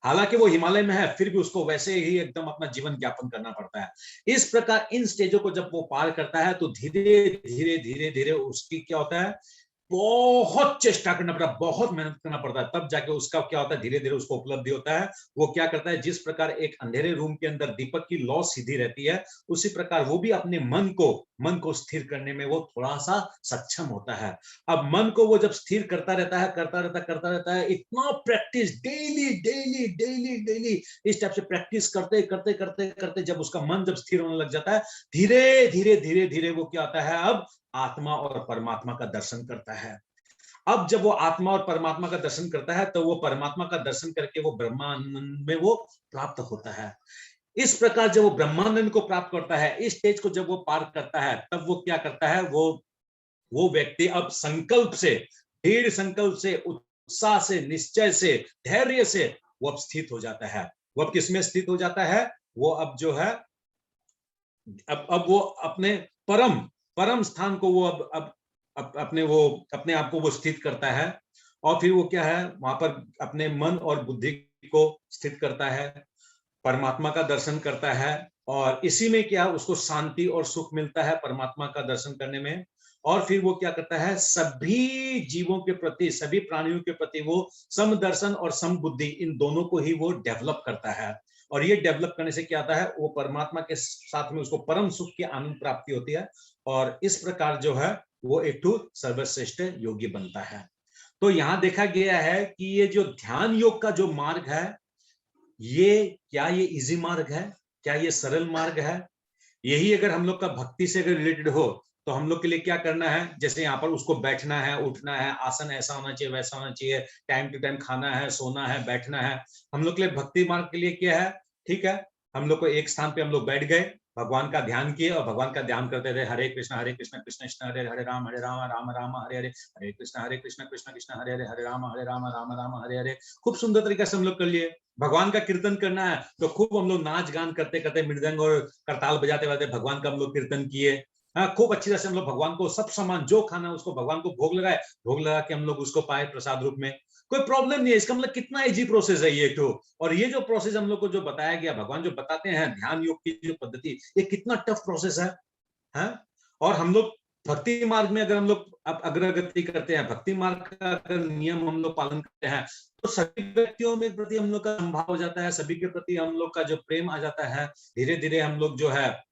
हालांकि वो हिमालय में है, फिर भी उसको वैसे ही एकदम अपना जीवन यापन करना पड़ता है। इस प्रकार इन स्टेजों को जब वो पार करता है तो धीरे धीरे धीरे धीरे उसकी क्या होता है, बहुत चेष्टा करना पड़ता है, बहुत मेहनत करना पड़ता है, तब जाके उसका क्या होता है, धीरे धीरे उसको उपलब्धि होता है। वो क्या करता है, जिस प्रकार एक अंधेरे रूम के अंदर दीपक की लौ सीधी रहती है, उसी प्रकार वो भी अपने मन को स्थिर करने में वो थोड़ा सा सक्षम होता है। अब मन को वो जब स्थिर करता रहता है, इतना practice daily daily daily daily इस टाइप से प्रैक्टिस करते करते करते करते जब उसका मन जब स्थिर होने लग जाता है, धीरे धीरे धीरे धीरे वो क्या होता है, अब आत्मा और परमात्मा का दर्शन करता है। अब जब वो आत्मा और परमात्मा का दर्शन करता है तो वो परमात्मा का दर्शन करके वो ब्रह्मानंद में वो प्राप्त होता है। इस प्रकार जब वो ब्रह्मानंद को प्राप्त करता है, इस स्टेज को जब वो पार करता है, तब वो क्या करता है, वो व्यक्ति अब संकल्प से, दृढ़ संकल्प से, उत्साह से, निश्चय से, धैर्य से वो अब स्थित हो जाता है। वो अब किसमें स्थित हो जाता है, वो अब जो है अब वो अपने परम परम स्थान को वो अब अपने आप को वो स्थित करता है। और फिर वो क्या है, वहां पर अपने मन और बुद्धि को स्थित करता है, परमात्मा का दर्शन करता है। और इसी में क्या उसको शांति और सुख मिलता है परमात्मा का दर्शन करने में। और फिर वो क्या करता है, सभी जीवों के प्रति, सभी प्राणियों के प्रति वो समदर्शन और समबुद्धि, इन दोनों को ही वो डेवलप करता है। और ये डेवलप करने से क्या आता है, वो परमात्मा के साथ में उसको परम सुख की आनंद प्राप्ति होती है। और इस प्रकार जो है वो एक तो सर्वश्रेष्ठ योगी बनता है। तो यहाँ देखा गया है कि ये जो ध्यान योग का जो मार्ग है, ये इजी मार्ग है, क्या ये सरल मार्ग है? यही अगर हम लोग का भक्ति से अगर रिलेटेड हो तो हम लोग के लिए क्या करना है, जैसे यहाँ पर उसको बैठना है, उठना है, आसन ऐसा होना चाहिए, वैसा होना चाहिए, टाइम टू टाइम खाना है, सोना है, बैठना है। हम लोग के लिए भक्ति मार्ग के लिए क्या है, ठीक है, हम लोग को एक स्थान पे हम लोग बैठ गए, भगवान का ध्यान किए और भगवान का ध्यान करते रहे, हरे कृष्ण कृष्ण कृष्ण हरे हरे, राम राम राम हरे हरे, हरे कृष्ण कृष्ण कृष्ण हरे हरे, हरे राम राम राम हरे हरे। खूब सुंदर तरीके से हम लोग कर लिए। भगवान का कीर्तन करना है तो खूब हम लोग नाच गान करते करते, मृदंग और करताल बजाते बजाते भगवान का हम लोग कीर्तन किए। हाँ, खूब अच्छी तरह से हम लोग भगवान को सब सामान जो खाना है उसको भगवान को भोग लगाए, भोग लगा के हम लोग उसको पाए प्रसाद रूप में। कोई प्रॉब्लम नहीं है, इसका मतलब कितना इजी प्रोसेस है ये तो। और ये जो प्रोसेस हम लोग को जो बताया गया, भगवान जो बताते हैं ध्यान योग की जो पद्धति, ये कितना टफ प्रोसेस है। और हम लोग भक्ति मार्ग में अगर हम लोग अब अग्रगति करते हैं, भक्ति मार्ग का अगर नियम हम लोग पालन करते हैं, तो सभी व्यक्तियों में प्रति हम लोग का संभाव हो जाता है, सभी के प्रति हम लोग का जो प्रेम आ जाता है। धीरे धीरे हम लोग जो है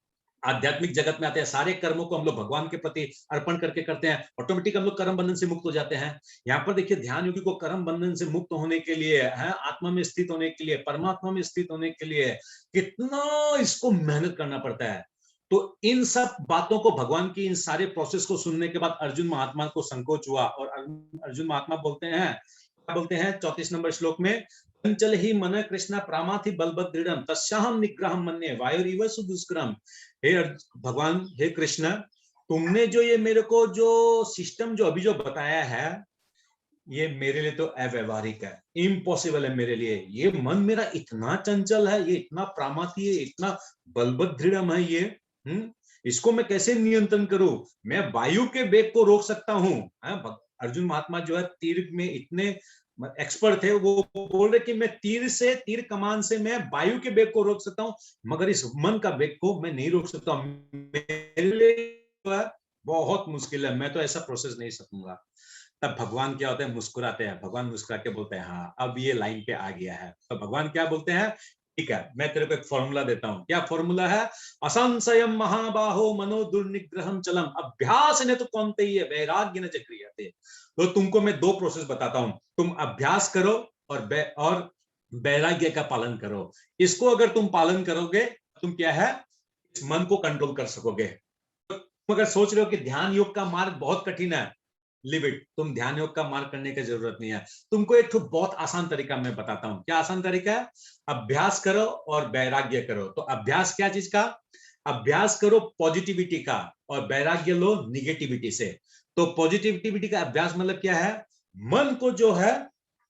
आध्यात्मिक जगत में आते हैं, सारे कर्मों को हम लोग भगवान के प्रति अर्पण करके करते हैं, ऑटोमेटिक हम लोग कर्म बंधन से मुक्त हो जाते हैं। यहाँ पर देखिए, ध्यान योगी को कर्म बंधन से मुक्त होने के लिए है, आत्मा में स्थित होने के लिए, परमात्मा में स्थित होने के लिए कितना इसको मेहनत करना पड़ता है। तो इन सब बातों को, भगवान की इन सारे प्रोसेस को सुनने के बाद अर्जुन महात्मा को संकोच हुआ, और अर्जुन महात्मा बोलते हैं, क्या बोलते हैं 34 नंबर श्लोक में, चंचल ही मन कृष्ण प्रामाथि बलभद्रम तस्याहम निग्रहम मन्ये वायुरिव सुदुष्करम। हे भगवान, हे कृष्ण, तुमने जो ये मेरे को जो सिस्टम जो अभी जो बताया है, ये मेरे लिए तो अव्यवहारिक है, इम्पॉसिबल है मेरे लिए। ये मन मेरा इतना चंचल है, ये इतना प्रामाथि है, इतना बलभद्र है ये, इसको मैं कैसे नियंत्रण करूं? मैं वायु के वेग को रोक सकता हूं। अर्जुन महात्मा जो है तीर में इतने एक्सपर्ट थे, वो बोल रहे कि मैं तीर कमान से मैं वायु के वेग को रोक सकता हूं, मगर इस मन का वेग को मैं नहीं रोक सकता। मेरे लिए बहुत मुश्किल है, मैं तो ऐसा प्रोसेस नहीं सकूंगा। तब भगवान क्या होते हैं, मुस्कुराते हैं। भगवान मुस्कुरा के बोलते हैं, हाँ अब ये लाइन पे आ गया है। तो भगवान क्या बोलते हैं, ठीक है, मैं तेरे को एक फॉर्मूला देता हूं। क्या फॉर्मूला है? असंशयम महाबाहो मनो दुर्निग्रहम चलम अभ्यास ने तो कौनते ही है वैराग्य न चक्रियते। तो तुमको मैं दो प्रोसेस बताता हूं, तुम अभ्यास करो और वैराग्य का पालन करो। इसको अगर तुम पालन करोगे, तुम क्या है, इस मन को कंट्रोल कर सकोगे। तुम अगर सोच रहे हो कि ध्यान योग का मार्ग बहुत कठिन है, लिव इट, तुम ध्यान योग का मार्ग करने की जरूरत नहीं है। तुमको एक बहुत आसान तरीका मैं बताता हूं। क्या आसान तरीका है? अभ्यास करो और वैराग्य करो। तो अभ्यास क्या चीज का? अभ्यास करो पॉजिटिविटी का, और वैराग्य लो निगेटिविटी से। तो पॉजिटिविटी का अभ्यास मतलब क्या है? मन को जो है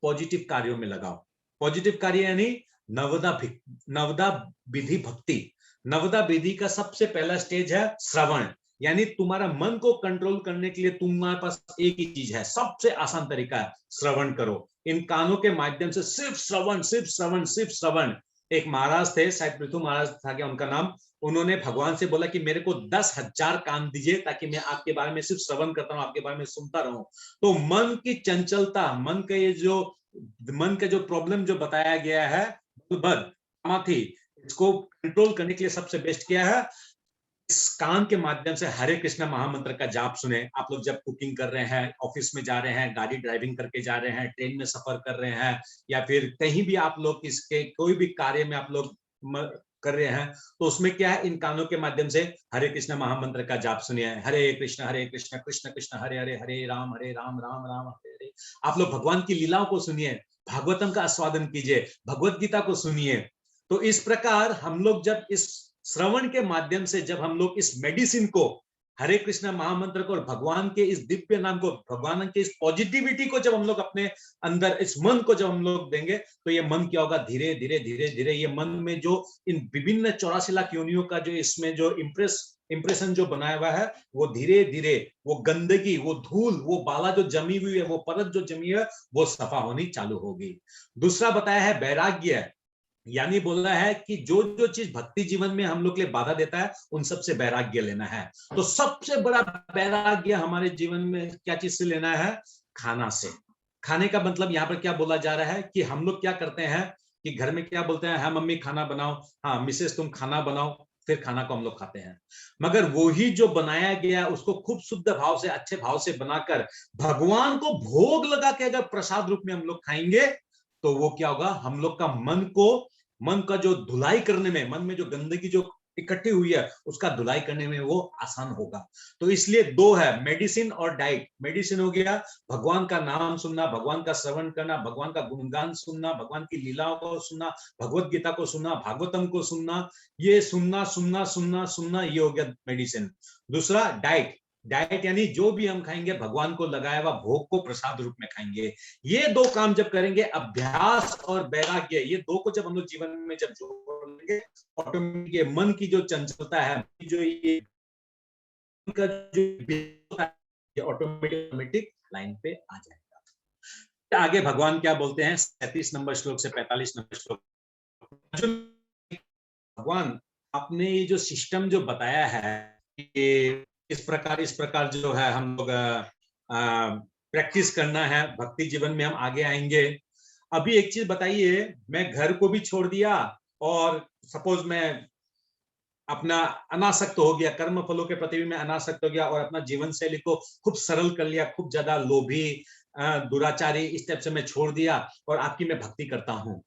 पॉजिटिव कार्यों में लगाओ। पॉजिटिव कार्य यानी नवदा विधि भक्ति। नवदा विधि का सबसे पहला स्टेज है श्रवण, यानी तुम्हारा मन को कंट्रोल करने के लिए तुम्हारे पास एक ही चीज है, सबसे आसान तरीका है, श्रवण करो। इन कानों के माध्यम से सिर्फ श्रवण, सिर्फ श्रवण, सिर्फ श्रवण। एक महाराज थे, शायद पृथु महाराज था क्या उनका नाम, उन्होंने भगवान से बोला कि मेरे को 10,000 कान दीजिए ताकि मैं आपके बारे में सिर्फ श्रवण करता रहूं, आपके बारे में सुनता रहूं। तो मन की चंचलता, मन का जो प्रॉब्लम जो बताया गया है, इसको कंट्रोल करने के लिए सबसे बेस्ट क्या है? इस कान के माध्यम से हरे कृष्णा महामंत्र का जाप सुने। आप लोग जब कुकिंग कर रहे हैं, ऑफिस में जा रहे हैं, गाड़ी ड्राइविंग करके जा रहे हैं, ट्रेन में सफर कर रहे हैं, या फिर कहीं भी आप लोग इसके कोई भी कार्य में आप लोग कर रहे हैं, तो उसमें क्या है, इन कानों के माध्यम से हरे कृष्ण महामंत्र का जाप सुनिए। हरे कृष्ण कृष्ण कृष्ण हरे हरे, हरे राम राम राम हरे हरे। आप लोग भगवान की लीलाओं को सुनिए, भागवतम का आस्वादन कीजिए, भगवत गीता को सुनिए। तो इस प्रकार हम लोग जब इस श्रवण के माध्यम से, जब हम लोग इस मेडिसिन को, हरे कृष्ण महामंत्र को, और भगवान के इस दिव्य नाम को, भगवान के इस पॉजिटिविटी को जब हम लोग अपने अंदर, इस मन को जब हम लोग देंगे, तो ये मन क्या होगा, धीरे धीरे धीरे धीरे ये मन में जो इन विभिन्न 84 लाख योनियों का जो इसमें जो इंप्रेशन जो बनाया हुआ है, वो धीरे धीरे वो गंदगी, वो धूल, वो बाला जो जमी हुई है, वो परत जो जमी है, वो सफा होनी चालू होगी। दूसरा बताया है वैराग्य, यानी बोल रहा है कि जो जो चीज भक्ति जीवन में हम लोग के लिए बाधा देता है, उन सबसे वैराग्य लेना है। तो सबसे बड़ा वैराग्य हमारे जीवन में क्या चीज से लेना है? खाना से। खाने का मतलब यहाँ पर क्या बोला जा रहा है कि हम लोग क्या करते हैं कि घर में क्या बोलते हैं, हाँ मम्मी खाना बनाओ, हाँ मिसेस तुम खाना बनाओ, फिर खाना को हम लोग खाते हैं। मगर वही जो बनाया गया उसको खूब शुद्ध भाव से, अच्छे भाव से बनाकर भगवान को भोग लगा के अगर प्रसाद रूप में हम लोग खाएंगे, तो वो क्या होगा, हम लोग का मन का जो धुलाई करने में, मन में जो गंदगी जो इकट्ठी हुई है, उसका धुलाई करने में वो आसान होगा। तो इसलिए दो है, मेडिसिन और डाइट। मेडिसिन हो गया भगवान का नाम सुनना, भगवान का श्रवण करना, भगवान का गुणगान सुनना, भगवान की लीलाओं को सुनना, भगवत गीता को सुनना, भागवतम को सुनना, ये सुनना सुनना सुनना सुनना, ये हो गया मेडिसिन। दूसरा डाइट। डाइट यानी जो भी हम खाएंगे भगवान को लगाया हुआ भोग को प्रसाद रूप में खाएंगे। ये दो काम जब करेंगे, अभ्यास और वैराग्य, ये दो को जब हम लोग जीवन में जब जोड़ लेंगे, ऑटोमेटिक मन की जो चंचलता है, जो ये का जो ऑटोमेटिक लाइन पे आ जाएगा। आगे भगवान क्या बोलते हैं 37 नंबर श्लोक से 45 नंबर श्लोक, भगवान आपने ये जो सिस्टम जो बताया है, इस प्रकार जो है हम लोग प्रैक्टिस करना है, भक्ति जीवन में हम आगे आएंगे। अभी एक चीज बताइए, मैं घर को भी छोड़ दिया और सपोज मैं अपना अनासक्त हो गया, कर्म फलों के प्रति भी मैं अनासक्त हो गया और अपना जीवन शैली को खूब सरल कर लिया, खूब ज्यादा लोभी दुराचारी इस टाइप से मैं छोड़ दिया और आपकी मैं भक्ति करता हूं।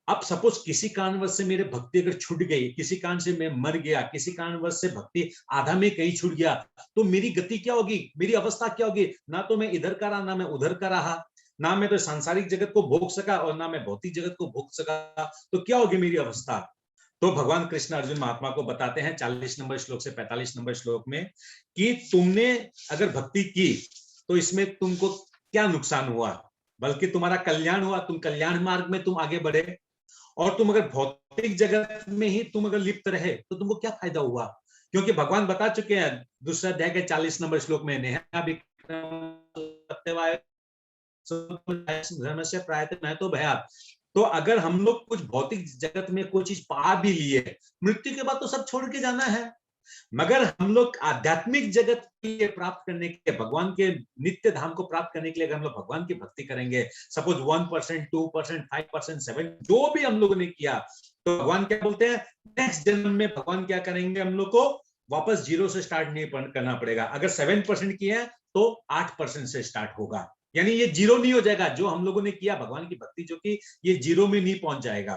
अब सपोज किसी कारणवश से मेरे भक्ति अगर छूट गई, किसी कारण से मैं मर गया, किसी कारणवश से भक्ति आधा में कहीं छूट गया, तो मेरी गति क्या होगी, मेरी अवस्था क्या होगी? ना तो मैं इधर का रहा, ना मैं उधर का रहा, ना मैं तो सांसारिक जगत को भोग सका और ना मैं भौतिक जगत को भोग सका, तो क्या होगी मेरी अवस्था? तो भगवान कृष्ण अर्जुन महात्मा को बताते हैं 40 नंबर श्लोक से 45 नंबर श्लोक में कि तुमने अगर भक्ति की तो इसमें तुमको क्या नुकसान हुआ, बल्कि तुम्हारा कल्याण हुआ, तुम कल्याण मार्ग में तुम आगे बढ़े। और तुम अगर भौतिक जगत में ही तुम अगर लिप्त रहे तो तुमको क्या फायदा हुआ? क्योंकि भगवान बता चुके हैं दूसरे अध्याय के 40 नंबर श्लोक में, नेहा धर्मस्य प्रायत मैं तो भयात। तो अगर हम लोग कुछ भौतिक जगत में कोई चीज पा भी लिए, मृत्यु के बाद तो सब छोड़ के जाना है, मगर हम लोग आध्यात्मिक जगत के लिए प्राप्त करने के लिए, भगवान के नित्य धाम को प्राप्त करने के लिए अगर हम लोग भगवान की भक्ति करेंगे, सपोज 1%, 2%, 5%, 7%, जो भी हम लोगों ने किया, तो भगवान क्या बोलते हैं, नेक्स्ट जन्म में भगवान क्या करेंगे, हम लोग को वापस जीरो से स्टार्ट नहीं करना पड़ेगा। अगर 7% किया है तो 8% से स्टार्ट होगा, यानी ये जीरो नहीं हो जाएगा। जो हम लोगों ने किया भगवान की भक्ति जो की, ये जीरो में नहीं पहुंच जाएगा।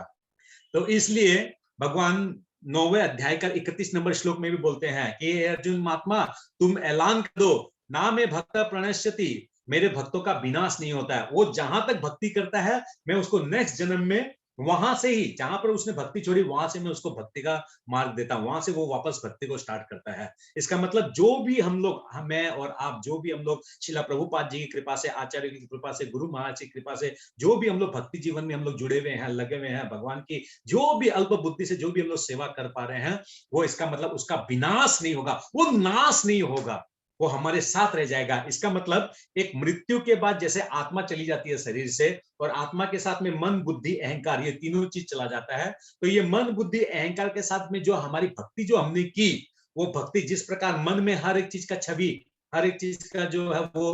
तो इसलिए भगवान 9वें अध्याय का 31 नंबर श्लोक में भी बोलते हैं कि अर्जुन महात्मा तुम ऐलान कर दो, ना मैं भक्त प्रणश्यति, मेरे भक्तों का विनाश नहीं होता है। वो जहां तक भक्ति करता है मैं उसको नेक्स्ट जन्म में वहां से ही, जहां पर उसने भक्ति छोड़ी वहां से मैं उसको भक्ति का मार्ग देता हूं, वहां से वो वापस भक्ति को स्टार्ट करता है। इसका मतलब जो भी हम लोग, मैं और आप, जो भी हम लोग शिला प्रभुपाद जी की कृपा से, आचार्य की कृपा से, गुरु महाराज की कृपा से, जो भी हम लोग भक्ति जीवन में हम लोग जुड़े हुए हैं, लगे हुए हैं भगवान की, जो भी अल्प बुद्धि से जो भी हम लोग सेवा कर पा रहे हैं, वो इसका मतलब उसका विनाश नहीं होगा, वो नाश नहीं होगा, वो हमारे साथ रह जाएगा। इसका मतलब एक मृत्यु के बाद जैसे आत्मा चली जाती है शरीर से, और आत्मा के साथ में मन बुद्धि अहंकार, ये तीनों चीज चला जाता है, तो ये मन बुद्धि अहंकार के साथ में जो हमारी भक्ति जो हमने की, वो भक्ति जिस प्रकार मन में हर एक चीज का छवि, हर एक चीज का जो है वो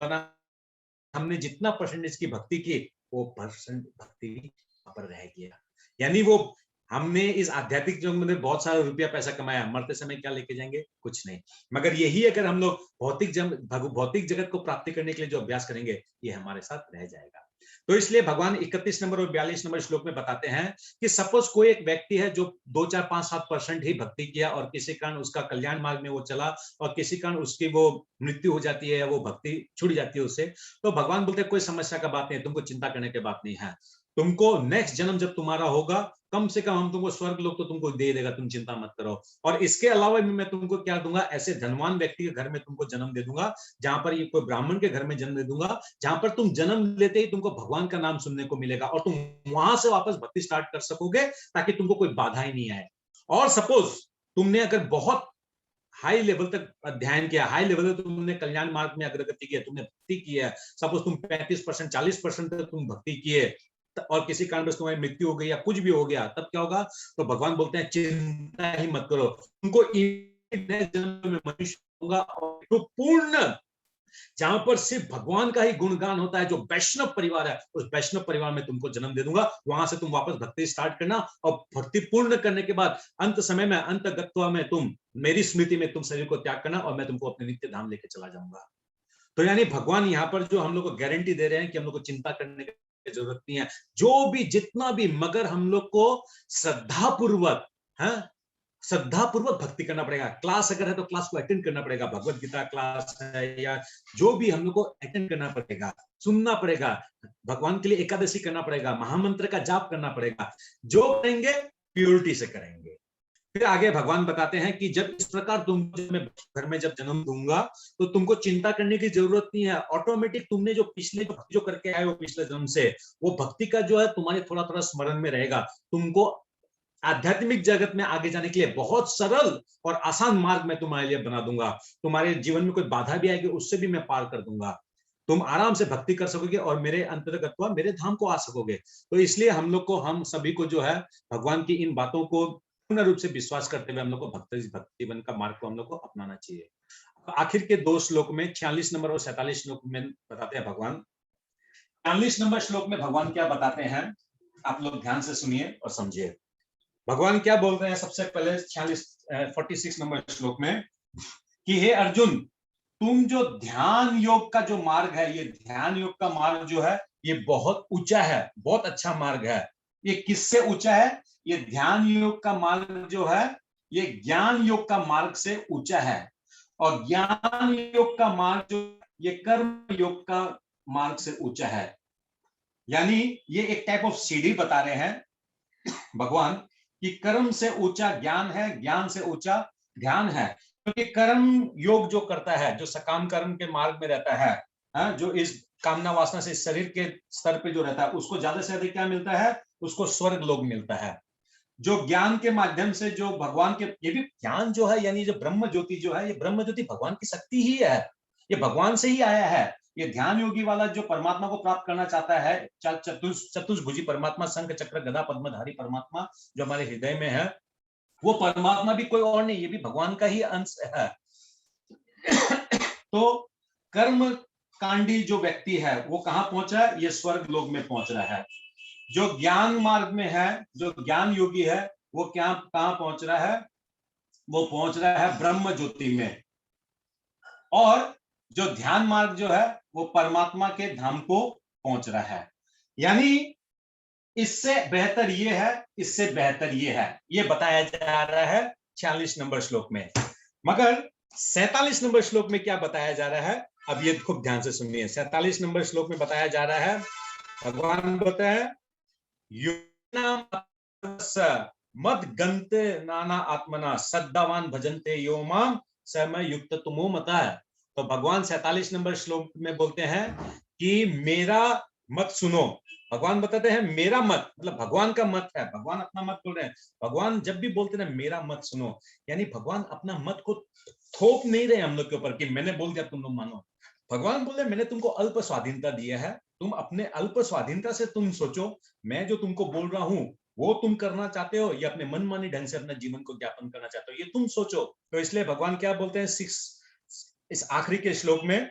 बना, हमने जितना परसेंटेज की भक्ति की, वो परसेंट भक्ति पर रह गया। यानी वो हमने इस आध्यात्मिक जीवन में बहुत सारा रुपया पैसा कमाया, मरते समय क्या लेके जाएंगे? कुछ नहीं। मगर यही अगर हम लोग भौतिक जगत को प्राप्ति करने के लिए जो अभ्यास करेंगे, ये हमारे साथ रह जाएगा। तो इसलिए भगवान 31 नंबर और 42 नंबर श्लोक में बताते हैं कि सपोज कोई एक व्यक्ति है जो 2, 4, 5, 7% ही भक्ति किया और किसी कारण उसका कल्याण मार्ग में वो चला और किसी कारण उसकी वो मृत्यु हो जाती है या वो भक्ति छूट जाती है उससे, तो भगवान बोलते हैं कोई समस्या का बात नहीं है, तुमको चिंता करने की बात नहीं है। तुमको नेक्स्ट जन्म जब तुम्हारा होगा, कम से कम हम तुमको स्वर्ग लोग तो तुमको दे देगा, तुम चिंता मत करो। और इसके अलावा भी मैं तुमको क्या दूंगा, ऐसे धनवान व्यक्ति के घर में तुमको जन्म दे दूंगा, जहां पर ये कोई ब्राह्मण के घर में जन्म दे दूंगा, जहां पर तुम जन्म लेते ही तुमको भगवान का नाम सुनने को मिलेगा और तुम वहां से वापस भक्ति स्टार्ट कर सकोगे, ताकि तुमको कोई बाधा ही नहीं आए। और सपोज तुमने अगर बहुत हाई लेवल तक अध्ययन किया, हाई लेवल तक तुमने कल्याण मार्ग में अग्रगति की है, तुमने भक्ति की है, सपोज तुम 35%, 40% तक तुम भक्ति किए और किसी कारण बस तुम्हारी मृत्यु हो गई या कुछ भी हो गया, तब क्या होगा? तो भगवान बोलते हैं चिंता ही मत करो, तुमको जन्म में मनुष्य होगा और तो पूर्ण, जहां पर सिर्फ भगवान का ही गुणगान होता है, जो वैष्णव परिवार है, उस वैष्णव परिवार में तुमको जन्म दे दूंगा। वहां से तुम वापस भक्ति स्टार्ट करना और भक्ति पूर्ण करने के बाद अंत समय में, अंत गत्वा में तुम मेरी स्मृति में तुम शरीर को त्याग करना और मैं तुमको अपने नित्य धाम लेके चला जाऊंगा। तो यानी भगवान यहाँ पर जो हम लोग को गारंटी दे रहे हैं कि हम लोग को चिंता करने की जरूरत नहीं है, जो भी जितना भी, मगर हम लोग को श्रद्धा पूर्वक, श्रद्धा पूर्वक भक्ति करना पड़ेगा। क्लास अगर है तो क्लास को अटेंड करना पड़ेगा, भगवत गीता क्लास है या जो भी हम लोग को अटेंड करना पड़ेगा, सुनना पड़ेगा, भगवान के लिए एकादशी करना पड़ेगा, महामंत्र का जाप करना पड़ेगा। जो करेंगे प्योरिटी से करेंगे। फिर आगे भगवान बताते हैं कि जब इस प्रकार तुम मैं घर में जब जन्म दूंगा तो तुमको चिंता करने की जरूरत नहीं है। ऑटोमेटिक तुमने जो पिछले जो करके आए हो पिछले जन्म से, वो भक्ति का जो है तुम्हारे थोड़ा थोड़ा स्मरण में रहेगा। तुमको आध्यात्मिक जगत में आगे जाने के लिए बहुत सरल और आसान मार्ग मैं तुम्हारे लिए बना दूंगा। तुम्हारे जीवन में कोई बाधा भी आएगी, उससे भी मैं पार कर दूंगा। तुम आराम से भक्ति कर सकोगे और मेरे अंतर्गत मेरे धाम को आ सकोगे। तो इसलिए हम लोग को, हम सभी को जो है भगवान की इन बातों को पूर्ण रूप से विश्वास करते हुए हम लोग को भक्ति जीवन का मार्ग को हम लोग को अपनाना चाहिए। आखिर के 2 श्लोक में 46 नंबर और 47 श्लोक में बताते हैं भगवान। 46 नंबर श्लोक में भगवान क्या बताते हैं, आप लोग ध्यान से सुनिए और समझिए। भगवान क्या बोल रहे हैं सबसे पहले 46 नंबर श्लोक में कि हे अर्जुन, तुम जो ध्यान योग का जो मार्ग है, ये ध्यान योग का मार्ग जो है ये बहुत ऊंचा है, बहुत अच्छा मार्ग है। ये किससे ऊंचा है? ये ध्यान योग का मार्ग जो है ये ज्ञान योग का मार्ग से ऊंचा है, और ज्ञान योग का मार्ग जो ये कर्म योग का मार्ग से ऊंचा है। यानी ये एक टाइप ऑफ सीढ़ी बता रहे हैं भगवान कि कर्म से ऊंचा ज्ञान है, ज्ञान से ऊंचा ध्यान है। क्योंकि कर्म योग जो करता है, जो सकाम कर्म के मार्ग में रहता है, जो इस कामना वासना से शरीर के स्तर पे जो रहता है, उसको ज्यादा से अधिक क्या मिलता है? उसको स्वर्ग लोक मिलता है। जो ज्ञान के माध्यम से जो भगवान के, ये भी ज्ञान जो है यानी जो ब्रह्म ज्योति जो है, ये ब्रह्म ज्योति भगवान की शक्ति ही है, ये भगवान से ही आया है। ये ध्यान योगी वाला जो परमात्मा को प्राप्त करना चाहता है, चतुर्भुजी परमात्मा, शंख चक्र गदा पद्मधारी परमात्मा जो हमारे हृदय में है, वो परमात्मा भी कोई और नहीं, ये भी भगवान का ही अंश है। तो कर्म कांडी जो व्यक्ति है वो कहां पहुंचा है? ये स्वर्ग लोक में पहुंच रहा है। जो ज्ञान मार्ग में है, जो ज्ञान योगी है, वो क्या कहां पहुंच रहा है? वो पहुंच रहा है ब्रह्म ज्योति में। और जो ध्यान मार्ग जो है वो परमात्मा के धाम को पहुंच रहा है। यानी इससे बेहतर ये है, इससे बेहतर ये है, ये बताया जा रहा है 46 नंबर श्लोक में। मगर 47 नंबर श्लोक में क्या बताया जा रहा है? अब ये खूब ध्यान से सुनिए। 47 नंबर श्लोक में बताया जा रहा है, भगवान बोलते हैं मद गंते नाना आत्मना सद्दावान भजन्ते यो माम समय युक्त तुमो मता है। तो भगवान 47 नंबर श्लोक में बोलते हैं कि मेरा मत सुनो। भगवान बताते हैं मेरा मत, मतलब भगवान का मत है, भगवान अपना मत बोल रहे हैं। भगवान जब भी बोलते हैं मेरा मत सुनो, यानी भगवान अपना मत को थोप नहीं रहे हम लोग के ऊपर कि मैंने बोल दिया तुम लोग मानो। भगवान बोल रहे मैंने तुमको अल्प स्वाधीनता दिया है, तुम अपने अल्प स्वाधीनता से तुम सोचो, मैं जो तुमको बोल रहा हूं वो तुम करना चाहते हो या अपने मनमानी ढंग से अपने जीवन को ज्ञापन करना चाहते हो, ये तुम सोचो। तो इसलिए भगवान क्या बोलते हैं इस आखिरी के श्लोक में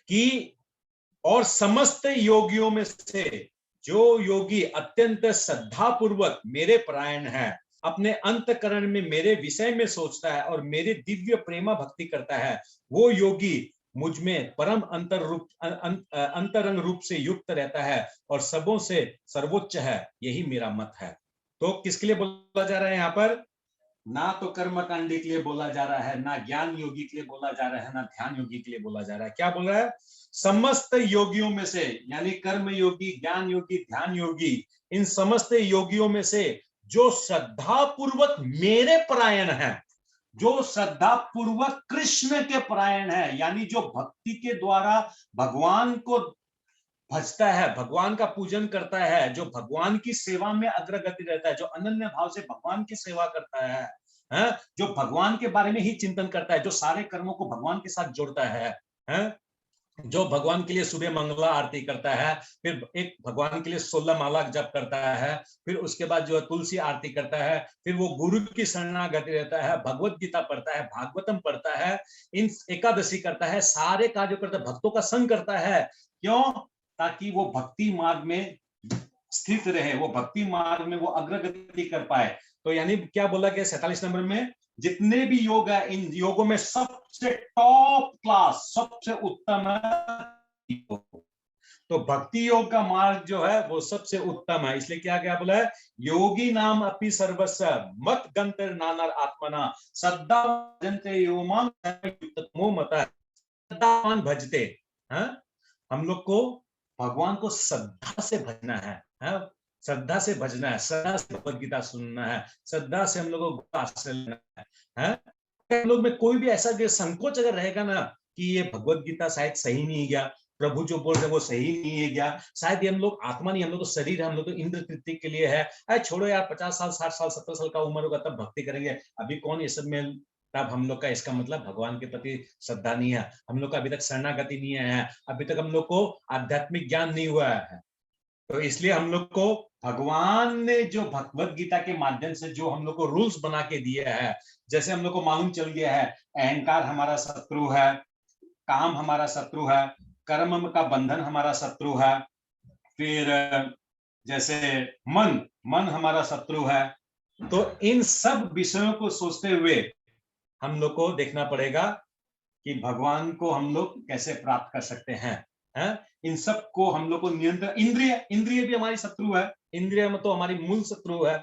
कि और समस्त योगियों में से जो योगी अत्यंत श्रद्धापूर्वक मेरे परायण है, अपने अंतकरण में मेरे विषय में सोचता है और मेरे दिव्य प्रेमा भक्ति करता है, वो योगी मुझ में परम अंतरंग रूप से युक्त रहता है और सबों से सर्वोच्च है, यही मेरा मत है। तो किसके लिए बोला जा रहा है यहाँ पर? ना तो कर्मकांडी के लिए बोला जा रहा है, ना ज्ञान योगी के लिए बोला जा रहा है, ना ध्यान योगी के लिए बोला जा रहा है। क्या बोल रहा है? समस्त योगियों में से, यानी कर्म योगी, ज्ञान योगी, ध्यान योगी, इन समस्त योगियों में से जो श्रद्धा पूर्वक मेरे परायण है, जो श्रद्धा पूर्वक कृष्ण के परायण है, यानी जो भक्ति के द्वारा भगवान को भजता है, भगवान का पूजन करता है, जो भगवान की सेवा में अग्रगति रहता है, जो अनन्य भाव से भगवान की सेवा करता है, जो भगवान के बारे में ही चिंतन करता है, जो सारे कर्मों को भगवान के साथ जोड़ता है, जो भगवान के लिए सुबह मंगला आरती करता है, फिर एक भगवान के लिए 16 माला जप करता है, फिर उसके बाद जो है तुलसी आरती करता है, फिर वो गुरु की शरणागति रहता है, भगवत गीता पढ़ता है, भागवतम पढ़ता है, इन एकादशी करता है, सारे कार्य करता है, भक्तों का संग करता है। क्यों? ताकि वो भक्ति मार्ग में स्थित रहे, वो भक्ति मार्ग में वो अग्रगति कर पाए। तो यानी क्या बोला गया 47 नंबर में? जितने भी योग है, इन योगों में सबसे टॉप क्लास, सबसे उत्तम है। तो भक्ति योग का मार्ग जो है वो सबसे उत्तम है। इसलिए क्या क्या बोला है? योगी नाम अपि सर्वस्व मत गंतर नानर आत्मना सद्दा भजन्ते यो माम युक्ततमो मता। सद्दावान भजते, हम लोग को भगवान को श्रद्धा से भजना है, श्रद्धा से भजना है, श्रद्धा से भगवत गीता सुनना है, श्रद्धा से हम लोगों को आश्रय लेना है। हम लोग में कोई भी ऐसा संकोच अगर रहेगा ना कि ये भगवत गीता शायद सही नहीं गया, प्रभु जो बोल रहे वो सही नहीं है गया, शायद हम लोग आत्मा नहीं, हम लोग तो शरीर है, हम लोग तो इंद्र तृप्ति के लिए है, अरे छोड़ो यार 50 साल 60 साल 70 साल का उम्र होगा तब भक्ति करेंगे, अभी कौन ये सब में, तब हम लोग का इसका मतलब भगवान के प्रति श्रद्धा नहीं है, हम लोग का अभी तक शरणागति नहीं है, अभी तक हम लोग को आध्यात्मिक ज्ञान नहीं हुआ है। तो इसलिए हम लोग को भगवान ने जो भगवत गीता के माध्यम से जो हम लोग को रूल्स बना के दिए है, जैसे हम लोग को मालूम चल गया है अहंकार हमारा शत्रु है, काम हमारा शत्रु है, कर्म का बंधन हमारा शत्रु है, फिर जैसे मन हमारा शत्रु है। तो इन सब विषयों को सोचते हुए हम लोग को देखना पड़ेगा कि भगवान को हम लोग कैसे प्राप्त कर सकते हैं। इन सब को हम लोग को नियंत्रण, इंद्रिय भी हमारी शत्रु है, इंद्रिय में तो हमारी मूल शत्रु है।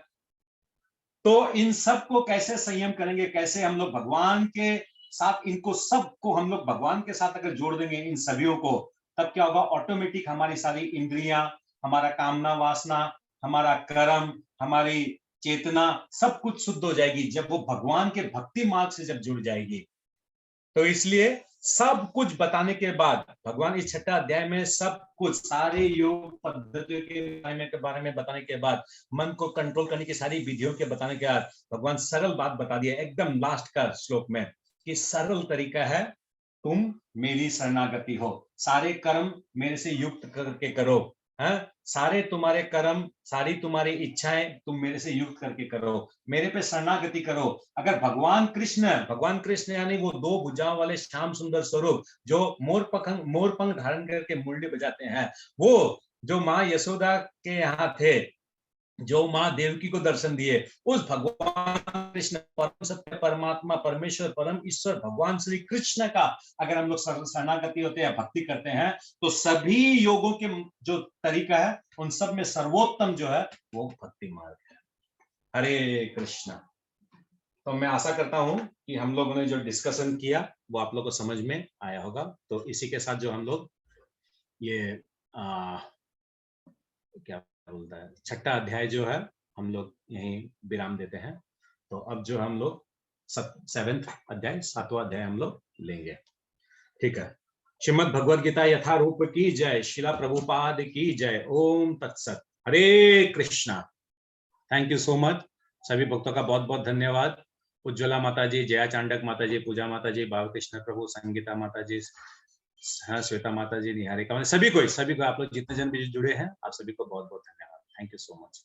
तो इन सब को कैसे संयम करेंगे, कैसे हम लोग भगवान के साथ इनको सबको हम लोग भगवान के साथ अगर जोड़ देंगे इन सभी को, तब क्या होगा, ऑटोमेटिक हमारी सारी इंद्रियां, हमारा कामना वासना, हमारा कर्म, हमारी चेतना सब कुछ शुद्ध हो जाएगी जब वो भगवान के भक्ति मार्ग से जब जुड़ जाएगी। तो इसलिए सब कुछ बताने के बाद भगवान इस छठा अध्याय में सब कुछ सारे योग पद्धतियों के बारे में बताने के बाद, मन को कंट्रोल करने की सारी विधियों के बताने के बाद भगवान सरल बात बता दिया एकदम लास्ट का श्लोक में कि सरल तरीका है, तुम मेरी शरणागति हो, सारे कर्म मेरे से युक्त करके करो, सारे तुम्हारे कर्म, सारी तुम्हारी इच्छाएं तुम मेरे से युक्त करके करो, मेरे पे शरणागति करो। अगर भगवान कृष्ण यानी वो दो भुजाओं वाले श्याम सुंदर स्वरूप जो मोरपंख धारण करके मुरली बजाते हैं, वो जो माँ यशोदा के यहाँ थे, जो माँ देवकी को दर्शन दिए, उस भगवान कृष्ण परम सत्य परमात्मा परमेश्वर परम ईश्वर भगवान श्री कृष्ण का अगर हम लोग शरणागति होते हैं, भक्ति करते हैं, तो सभी योगों के जो तरीका है उन सब में सर्वोत्तम जो है वो भक्ति मार्ग है। हरे कृष्णा। तो मैं आशा करता हूं कि हम लोगों ने जो डिस्कशन किया वो आप लोगों को समझ में आया होगा। तो इसी के साथ जो हम लोग ये क्या बोलता है छठा अध्याय जो है हम लोग यहीं विराम देते हैं। तो अब जो हम लोग 7वां अध्याय 7वां अध्याय हम लोग लेंगे। ठीक है। श्रीमद् भगवद गीता यथारूप की जय, शिला प्रभुपाद की जय। ओम तत्सत। हरे Krishna. Thank you so much. सभी भक्तों का बहुत बहुत धन्यवाद। उज्ज्वला माता जी, जया चांडक माता जी, पूजा माता जी, बालकृष्ण प्रभु, संगीता माता जी, श्वेता माता जी, निहारिका, सभी को आप लोग जितने जन भी जुड़े हैं, आप सभी को बहुत बहुत धन्यवाद। Thank you so much.